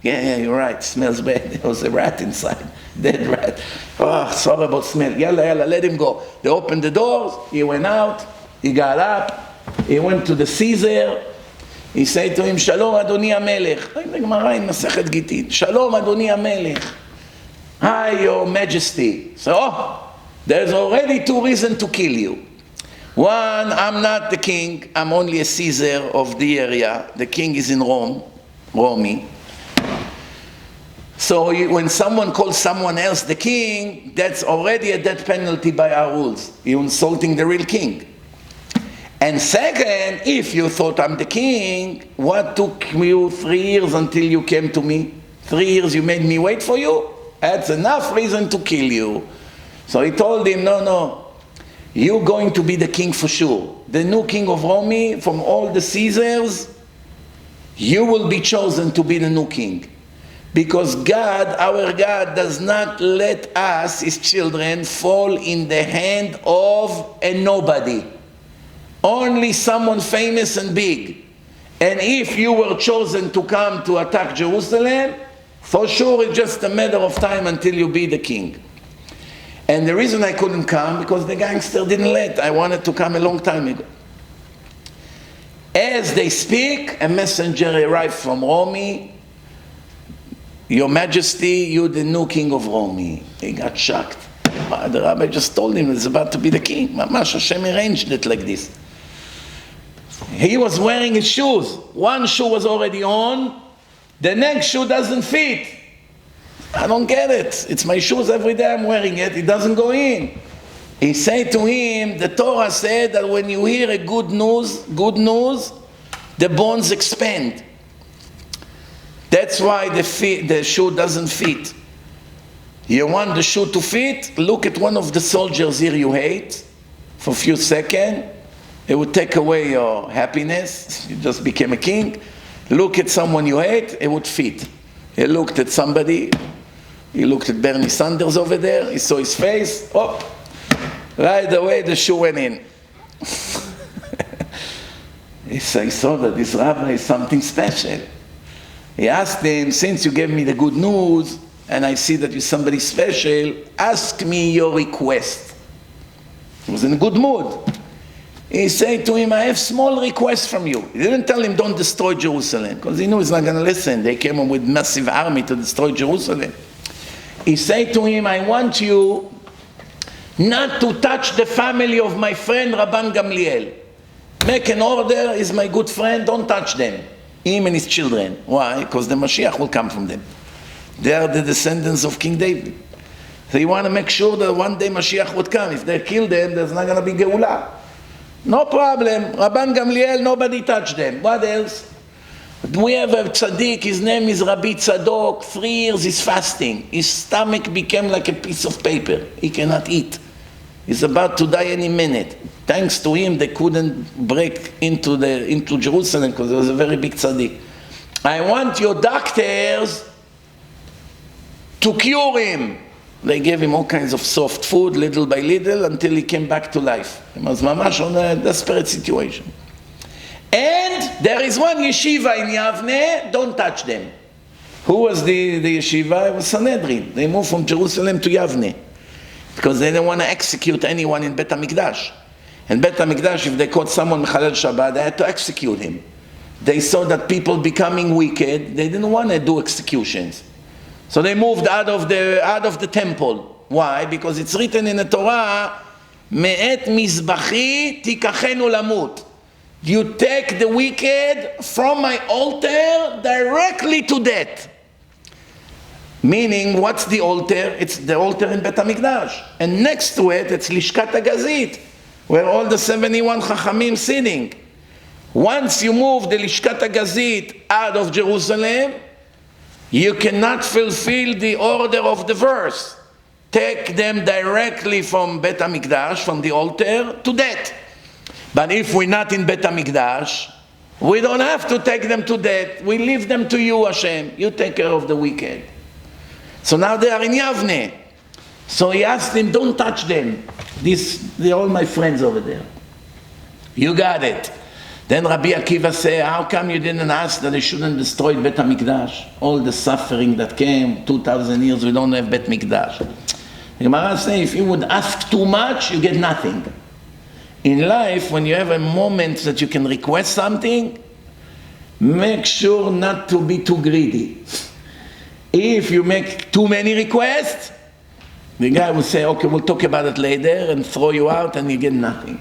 Yeah, you're right. It smells bad. There was a rat inside. Dead rat. Oh, sorry about smell. Yalla, let him go. They opened the doors. He went out. He got up. He went to the Caesar. He said to him, Shalom Adoni HaMelech. In the Gemara in Masechet Gitin. Shalom Adoni HaMelech. Hi, Your Majesty. So, there's already 2 reasons to kill you. One, I'm not the king. I'm only a Caesar of the area. The king is in Rome, Romi. So when someone calls someone else the king, that's already a death penalty by our rules. You're insulting the real king. And second, if you thought I'm the king, what took you 3 years until you came to me? 3 years you made me wait for you? That's enough reason to kill you. So he told him, no, you're going to be the king for sure. The new king of Rome, from all the Caesars, you will be chosen to be the new king. Because God, our God, does not let us, his children, fall in the hand of a nobody. Only someone famous and big. And if you were chosen to come to attack Jerusalem, for sure it's just a matter of time until you be the king. And the reason I couldn't come, because the gangster didn't let. I wanted to come a long time ago. As they speak, a messenger arrived from Rome. Your Majesty, you're the new king of Rome. He got shocked. The rabbi just told him he's about to be the king. Mamash, Hashem arranged it like this. He was wearing his shoes. One shoe was already on. The next shoe doesn't fit. I don't get it. It's my shoes every day I'm wearing it. It doesn't go in. He said to him, the Torah said that when you hear a good news, the bones expand. That's why the shoe doesn't fit. You want the shoe to fit? Look at one of the soldiers here you hate for a few seconds. It would take away your happiness. You just became a king. Look at someone you hate, it would fit. He looked at somebody. He looked at Bernie Sanders over there. He saw his face. Oh, right away the shoe went in. He said, I saw that this rabbi is something special. He asked him, since you gave me the good news, and I see that you're somebody special, ask me your request. He was in a good mood. He said to him, I have small request from you. He didn't tell him, don't destroy Jerusalem, because he knew he's not going to listen. They came up with massive army to destroy Jerusalem. He said to him, I want you not to touch the family of my friend Rabban Gamliel. Make an order, he's my good friend, don't touch them. Him and his children. Why? Because the Mashiach will come from them. They are the descendants of King David. They want to make sure that one day Mashiach would come. If they kill them, there's not going to be Geulah. No problem. Rabban Gamliel, nobody touch them. What else? We have a tzaddik, his name is Rabbi Tzadok. 3 years he's fasting. His stomach became like a piece of paper. He cannot eat. He's about to die any minute. Thanks to him, they couldn't break into Jerusalem because it was a very big tzaddik. I want your doctors to cure him. They gave him all kinds of soft food, little by little, until he came back to life. He was mamash on a desperate situation. And there is one yeshiva in Yavne, don't touch them. Who was the yeshiva? It was Sanhedrin. They moved from Jerusalem to Yavne because they didn't want to execute anyone in Bet HaMikdash. In Bet HaMikdash, if they caught someone Mechalel Shabbat, they had to execute him. They saw that people becoming wicked, they didn't want to do executions. So they moved out of the temple. Why? Because it's written in the Torah, Me'et Mizbachi tikachenu lamut. You take the wicked from my altar directly to death. Meaning, what's the altar? It's the altar in Bet HaMikdash. And next to it, it's Lishkat HaGazit, where all the 71 Chachamim sitting. Once you move the Lishkat HaGazit out of Jerusalem, you cannot fulfill the order of the verse. Take them directly from Bet HaMikdash, from the altar, to death. But if we're not in Bet HaMikdash, we don't have to take them to death. We leave them to you, Hashem. You take care of the wicked. So now they are in Yavne. So he asked him, don't touch them. They're all my friends over there. You got it. Then Rabbi Akiva said, how come you didn't ask that they shouldn't destroy Bet HaMikdash? All the suffering that came, 2,000 years, we don't have Bet HaMikdash. The Gemara says, if you would ask too much, you get nothing. In life, when you have a moment that you can request something, make sure not to be too greedy. If you make too many requests, the guy will say, okay, we'll talk about it later, and throw you out, and you get nothing.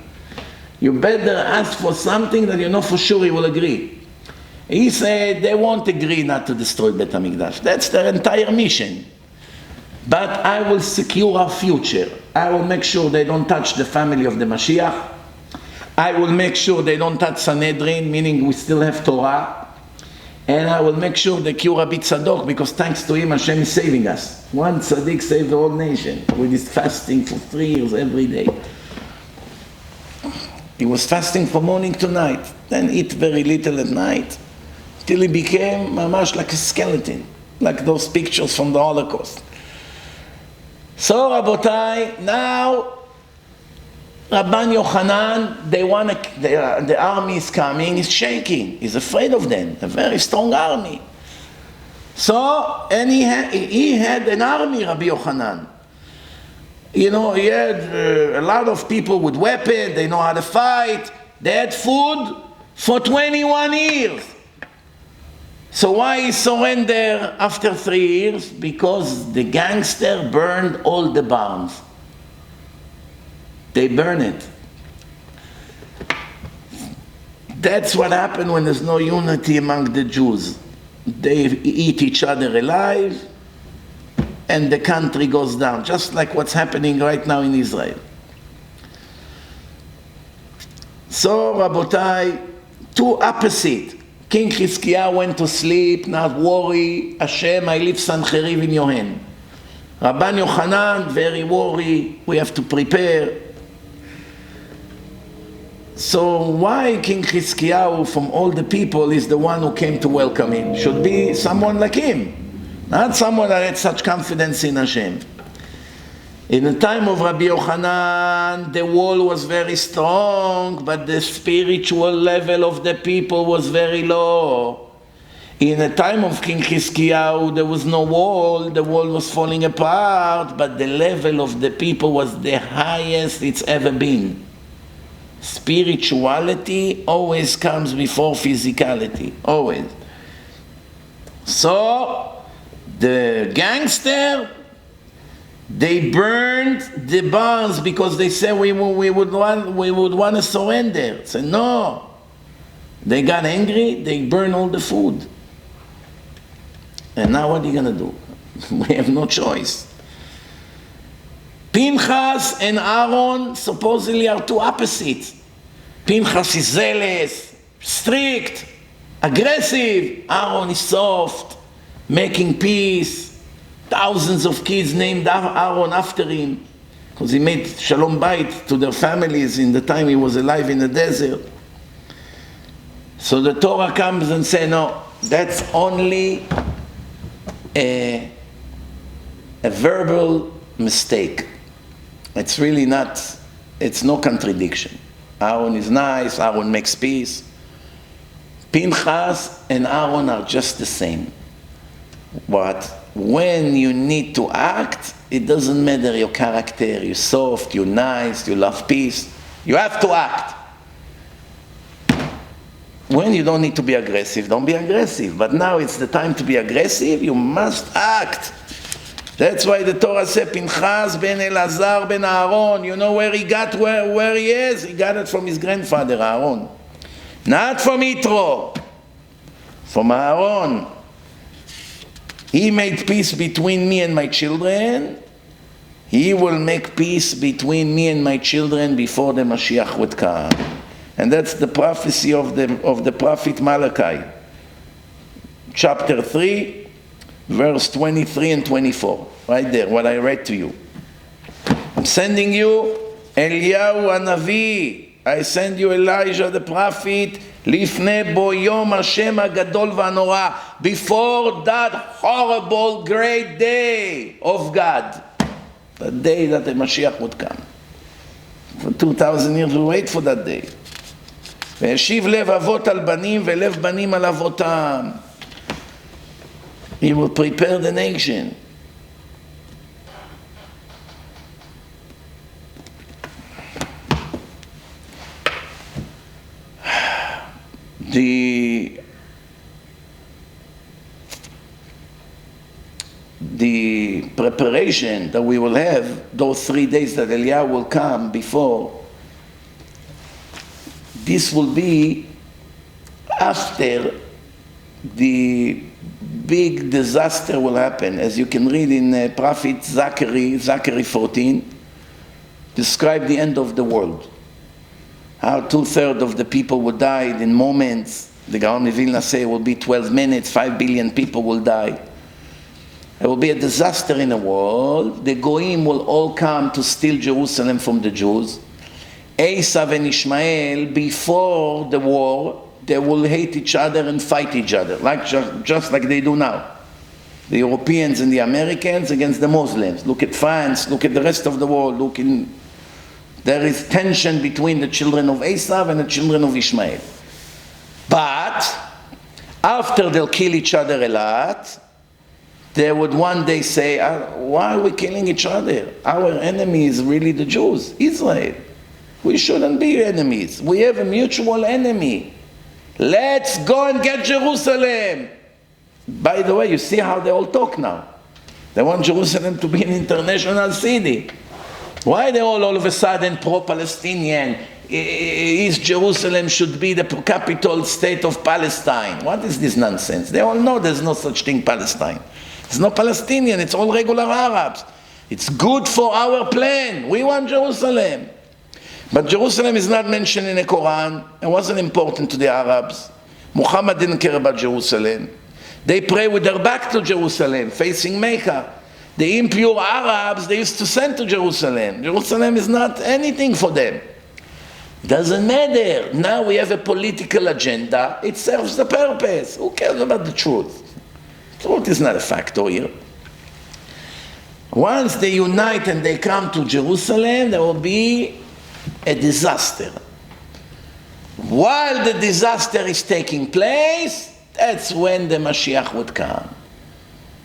You better ask for something that you know for sure he will agree. He said they won't agree not to destroy Bet HaMikdash. That's their entire mission. But I will secure our future. I will make sure they don't touch the family of the Mashiach. I will make sure they don't touch Sanhedrin, meaning we still have Torah. And I will make sure they cure Rabbi Tzadok, because thanks to him Hashem is saving us. One tzaddik saved the whole nation with his fasting for 3 years every day. He was fasting from morning to night, then eat very little at night, till he became mamash like a skeleton, like those pictures from the Holocaust. So Rabotai, now Rabban Yohanan, the army is coming, he's shaking, he's afraid of them, a very strong army. So, and he had an army, Rabbi Yohanan. You know, he had a lot of people with weapons, they know how to fight, they had food for 21 years. So why he surrendered after 3 years? Because the gangster burned all the barns. They burn it. That's what happened when there's no unity among the Jews. They eat each other alive, and the country goes down, just like what's happening right now in Israel. So, Rabotai, two opposite. King Hizkiyahu went to sleep, not worry, Hashem, I leave Sancheriv in your hand. Rabban Yohanan, very worried, we have to prepare. So why King Hizkiyahu, from all the people, is the one who came to welcome him? Should be someone like him. Not someone that had such confidence in Hashem. In the time of Rabbi Yohanan, the wall was very strong, but the spiritual level of the people was very low. In the time of King Hizkiyahu, there was no wall, the wall was falling apart, but the level of the people was the highest it's ever been. Spirituality always comes before physicality, always. So, the gangster, they burned the barns because they said we would want to surrender. Said no. They got angry, they burned all the food. And now what are you going to do? We have no choice. Pinhas and Aaron supposedly are two opposites. Pinhas is zealous, strict, aggressive. Aaron is soft, making peace. Thousands of kids named Aaron after him because he made shalom bayit to their families in the time he was alive in the desert. So the Torah comes and says, no, that's only a verbal mistake. It's really not, it's no contradiction. Aaron is nice, Aaron makes peace. Pinhas and Aaron are just the same. But when you need to act, it doesn't matter your character, you're soft, you're nice, you love peace. You have to act. When you don't need to be aggressive, don't be aggressive. But now it's the time to be aggressive, you must act. That's why the Torah said, Pinhas ben Elazar ben Aaron. You know where he got where he is? He got it from his grandfather, Aaron. Not from Yitro. From Aaron. He made peace between me and my children. He will make peace between me and my children before the Mashiach would come. And that's the prophecy of the prophet Malachi. Chapter 3, verse 23 and 24. Right there, what I read to you. I'm sending you Eliyahu Hanavi. I send you Elijah the prophet. Lifnei bo yom Hashem hagadol v'hanora. Before that horrible, great day of God. The day that the Mashiach would come. For 2,000 years we wait for that day. וישיב לב אבות על בנים ולב בנים על אבותם. He will prepare the nation. The preparation that we will have, those 3 days that Eliyahu will come before, this will be after the big disaster will happen. As you can read in Prophet Zakai 14, describe the end of the world. How 2/3 of the people will die in moments. The Gaon of Vilna say it will be 12 minutes, 5 billion people will die. There will be a disaster in the world. The Goyim will all come to steal Jerusalem from the Jews. Esav and Ishmael, before the war, they will hate each other and fight each other, like just like they do now. The Europeans and the Americans against the Muslims. Look at France, look at the rest of the world, there is tension between the children of Esav and the children of Ishmael. But after they'll kill each other a lot, they would one day say, why are we killing each other? Our enemy is really the Jews, Israel. We shouldn't be enemies. We have a mutual enemy. Let's go and get Jerusalem. By the way, you see how they all talk now. They want Jerusalem to be an international city. Why they all of a sudden pro-Palestinian? East Jerusalem should be the capital state of Palestine. What is this nonsense? They all know there's no such thing Palestine. It's no Palestinian, it's all regular Arabs. It's good for our plan. We want Jerusalem. But Jerusalem is not mentioned in the Quran. It wasn't important to the Arabs. Muhammad didn't care about Jerusalem. They pray with their back to Jerusalem, facing Mecca. The impure Arabs, they used to send to Jerusalem. Jerusalem is not anything for them. Doesn't matter. Now we have a political agenda. It serves the purpose. Who cares about the truth? Truth is not a factor here. Once they unite and they come to Jerusalem, there will be a disaster. While the disaster is taking place, that's when the Mashiach would come.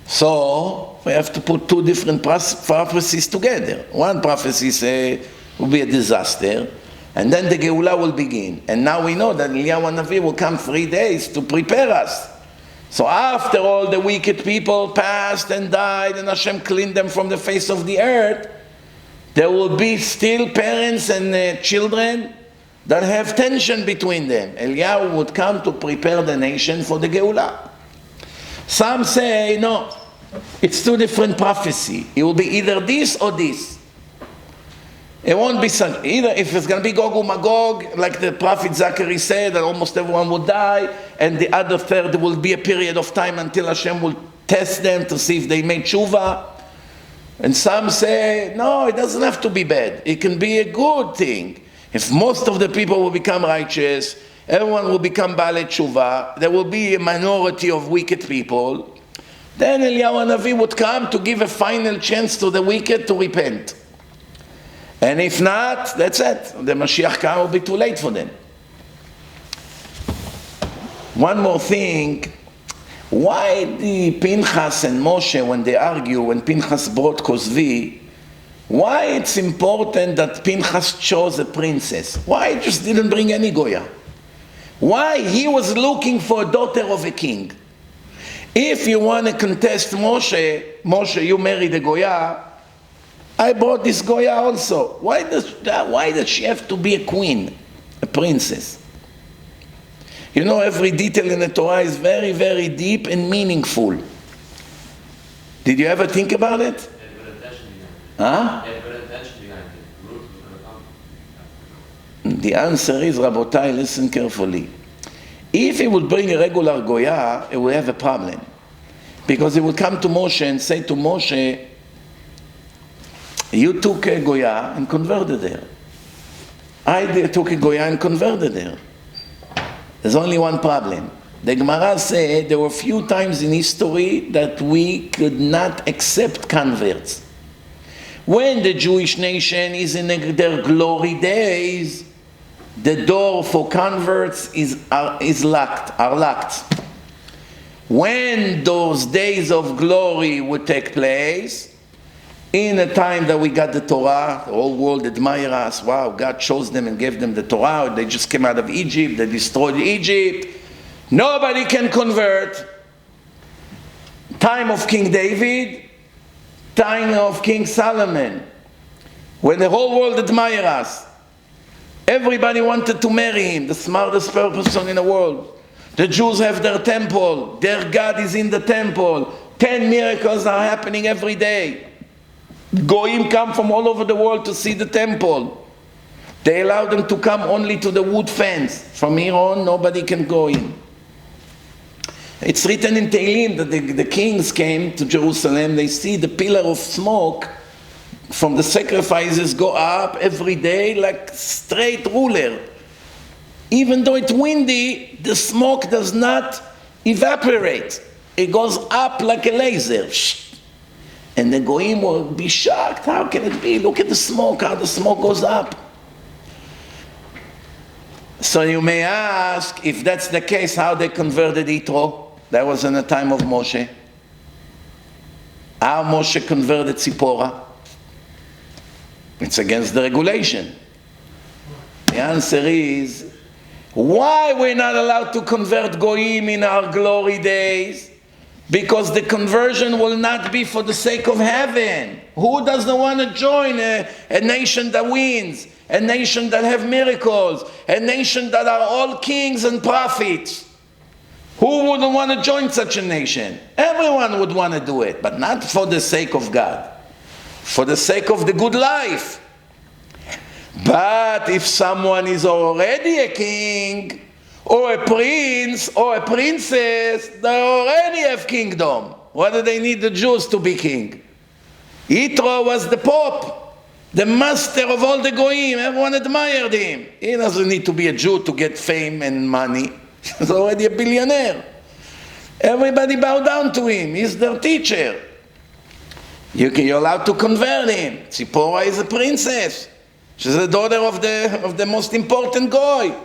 So, we have to put two different prophecies together. One prophecy says will be a disaster, and then the Geulah will begin. And now we know that Eliyahu Hanavi will come 3 days to prepare us. So after all the wicked people passed and died, and Hashem cleaned them from the face of the earth, there will be still parents and children that have tension between them. Eliyahu would come to prepare the nation for the Geulah. Some say, no, it's two different prophecy. It will be either this or this. It won't be such, either if it's going to be Gog or Magog, like the prophet Zakai said, that almost everyone will die, and the other third will be a period of time until Hashem will test them to see if they made tshuva. And some say, no, it doesn't have to be bad. It can be a good thing. If most of the people will become righteous, everyone will become Baalei Tshuva, there will be a minority of wicked people, then Eliyahu Hanavi would come to give a final chance to the wicked to repent. And if not, that's it. The Mashiach come will be too late for them. One more thing. Why the Pinhas and Moshe, when they argue, when Pinhas brought Kozvi, why it's important that Pinhas chose a princess? Why he just didn't bring any Goya? Why he was looking for a daughter of a king? If you want to contest Moshe, you marry the Goya, I brought this Goya also. Why does she have to be a queen, a princess? You know, every detail in the Torah is very, very deep and meaningful. Did you ever think about it? Huh? The answer is, Rabotai, listen carefully. If he would bring a regular Goya, it would have a problem. Because he would come to Moshe and say to Moshe, you took a Goya and converted her. I took a Goya and converted her. There's only one problem. The Gemara said there were few times in history that we could not accept converts. When the Jewish nation is in their glory days, the door for converts are locked. When those days of glory would take place, in a time that we got the Torah, the whole world admire us. Wow, God chose them and gave them the Torah. They just came out of Egypt. They destroyed Egypt. Nobody can convert. Time of King David, time of King Solomon, when the whole world admire us. Everybody wanted to marry him, the smartest person in the world. The Jews have their temple. Their God is in the temple. 10 miracles are happening every day. Goyim come from all over the world to see the temple. They allow them to come only to the wood fence. From here on, nobody can go in. It's written in Tehillim that the kings came to Jerusalem. They see the pillar of smoke from the sacrifices go up every day like straight ruler. Even though it's windy, the smoke does not evaporate. It goes up like a laser. And the Goyim will be shocked. How can it be? Look at the smoke, how the smoke goes up. So you may ask, if that's the case, how they converted Yitro? That was in the time of Moshe. How Moshe converted Tzipora? It's against the regulation. The answer is, why we're not allowed to convert Goyim in our glory days? Because the conversion will not be for the sake of heaven. Who doesn't want to join a nation that wins? A nation that have miracles? A nation that are all kings and prophets? Who wouldn't want to join such a nation? Everyone would want to do it, but not for the sake of God. For the sake of the good life. But if someone is already a king, or a prince, or a princess, they already have kingdom. Why do they need the Jews to be king? Yitro was the Pope, the master of all the Goyim. Everyone admired him. He doesn't need to be a Jew to get fame and money. He's already a billionaire. Everybody bow down to him. He's their teacher. You're allowed to convert him. Tzipora is a princess. She's the daughter of the most important guy.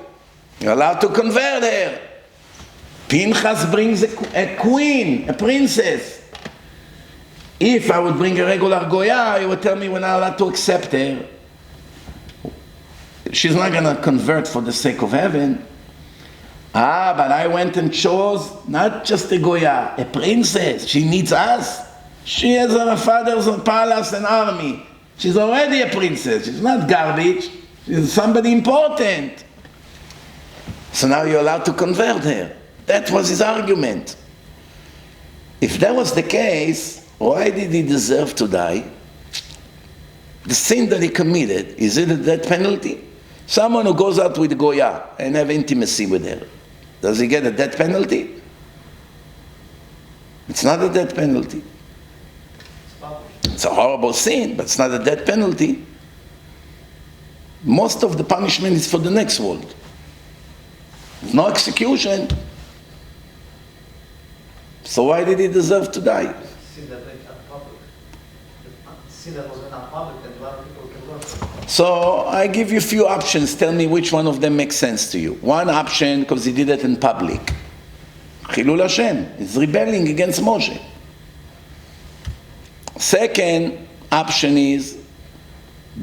You're allowed to convert her. Pinhas brings a queen, a princess. If I would bring a regular goya, he would tell me we're not allowed to accept her. She's not going to convert for the sake of heaven. But I went and chose not just a goya, a princess. She needs us. She has her father's palace and army. She's already a princess. She's not garbage. She's somebody important. So now you're allowed to convert her. That was his argument. If that was the case, why did he deserve to die? The sin that he committed, is it a death penalty? Someone who goes out with Goya and have intimacy with her, does he get a death penalty? It's not a death penalty. It's a horrible sin, but it's not a death penalty. Most of the punishment is for the next world. No execution. So why did he deserve to die? Sin that went public. Sin that was not public, and a lot of people can learn from it. So I give you a few options. Tell me which one of them makes sense to you. One option, because he did it in public. Chilul Hashem. He's rebelling against Moshe. Second option is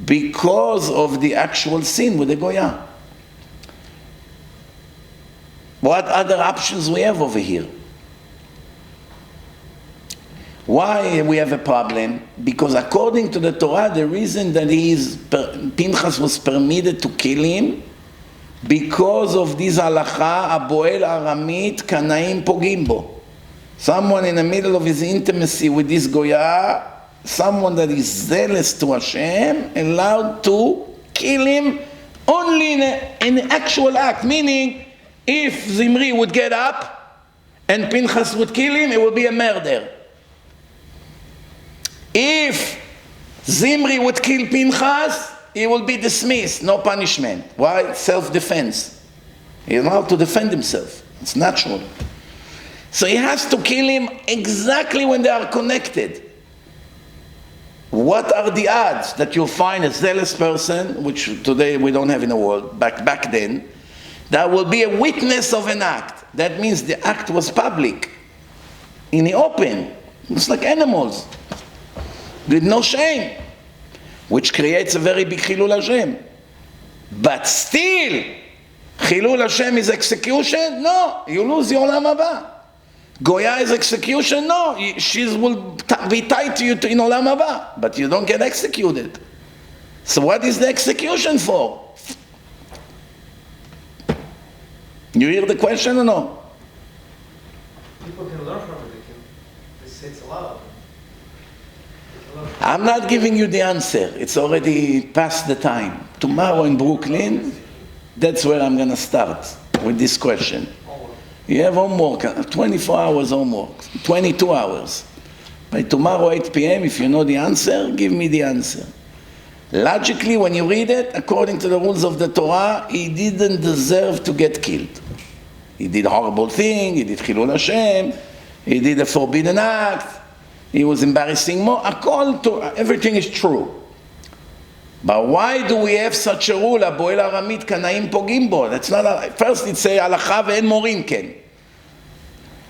because of the actual sin with the Goya. What other options we have over here? Why we have a problem? Because according to the Torah, the reason that Pinhas was permitted to kill him, because of this halacha, aboel aramit kanaim pogim bo. Someone in the middle of his intimacy with this goya, someone that is zealous to Hashem, allowed to kill him only in an actual act. Meaning, if Zimri would get up and Pinhas would kill him, it would be a murder. If Zimri would kill Pinhas, he will be dismissed, no punishment. Why? Self-defense. He's allowed to defend himself. It's natural. So he has to kill him exactly when they are connected. What are the odds that you'll find a zealous person, which today we don't have in the world, back then, that will be a witness of an act? That means the act was public, in the open. It's like animals, with no shame, which creates a very big Chilul Hashem. But still, Chilul Hashem is execution? No, you lose your Olam Haba. Goya is execution? No, she will be tied to you in Olam Haba, but you don't get executed. So what is the execution for? You hear the question or no? People can learn from it. They say it's allowed. I'm not giving you the answer. It's already past the time. Tomorrow in Brooklyn, that's where I'm going to start with this question. You have homework, 24 hours homework, 22 hours. By tomorrow 8 p.m., if you know the answer, give me the answer. Logically, when you read it, according to the rules of the Torah, he didn't deserve to get killed. He did a horrible thing, he did Chilul Hashem, he did a forbidden act, he was embarrassing more. Everything is true. But why do we have such a rule? Aboel aramit kanaim pogim bo. That's not. First it say halacha ve'en morim ken.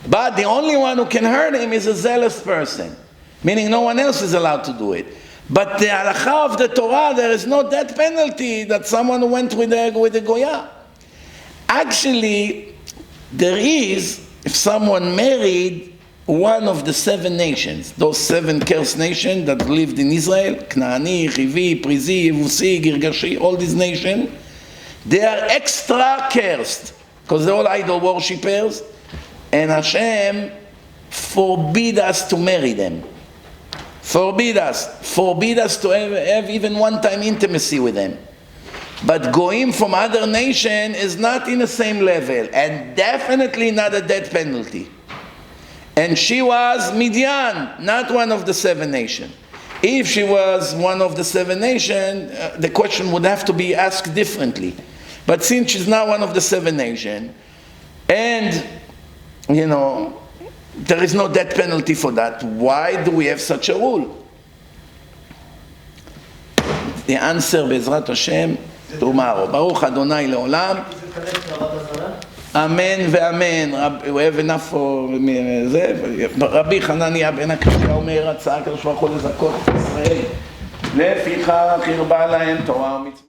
But the only one who can hurt him is a zealous person, meaning no one else is allowed to do it. But the halacha of the Torah, there is no death penalty that someone went with a goya. Actually, there is if someone married one of the 7 nations, those 7 cursed nations that lived in Israel, Knaani, Chivi, Prizi, Yevusi, Girgashi, all these nations, they are extra cursed because they're all idol worshippers, and Hashem forbid us to marry them. Forbid us to have even one-time intimacy with them. But going from other nation is not in the same level, and definitely not a death penalty. And she was Midian, not one of the 7 nations. If she was one of the 7 nations, the question would have to be asked differently. But since she's not one of the 7 nations, and, there is no death penalty for that, why do we have such a rule? the answer בעזרת השם, tomorrow. ברוך אדוני לעולם. זה קונקט לעבוד הזרה? אמן ואמן. We have enough for זה. רבי חנניה בן הקשיא אומר, רצה הקדוש ברוך הוא לזכות את ישראל. לפיכך הרבה להם תורה ומצוות.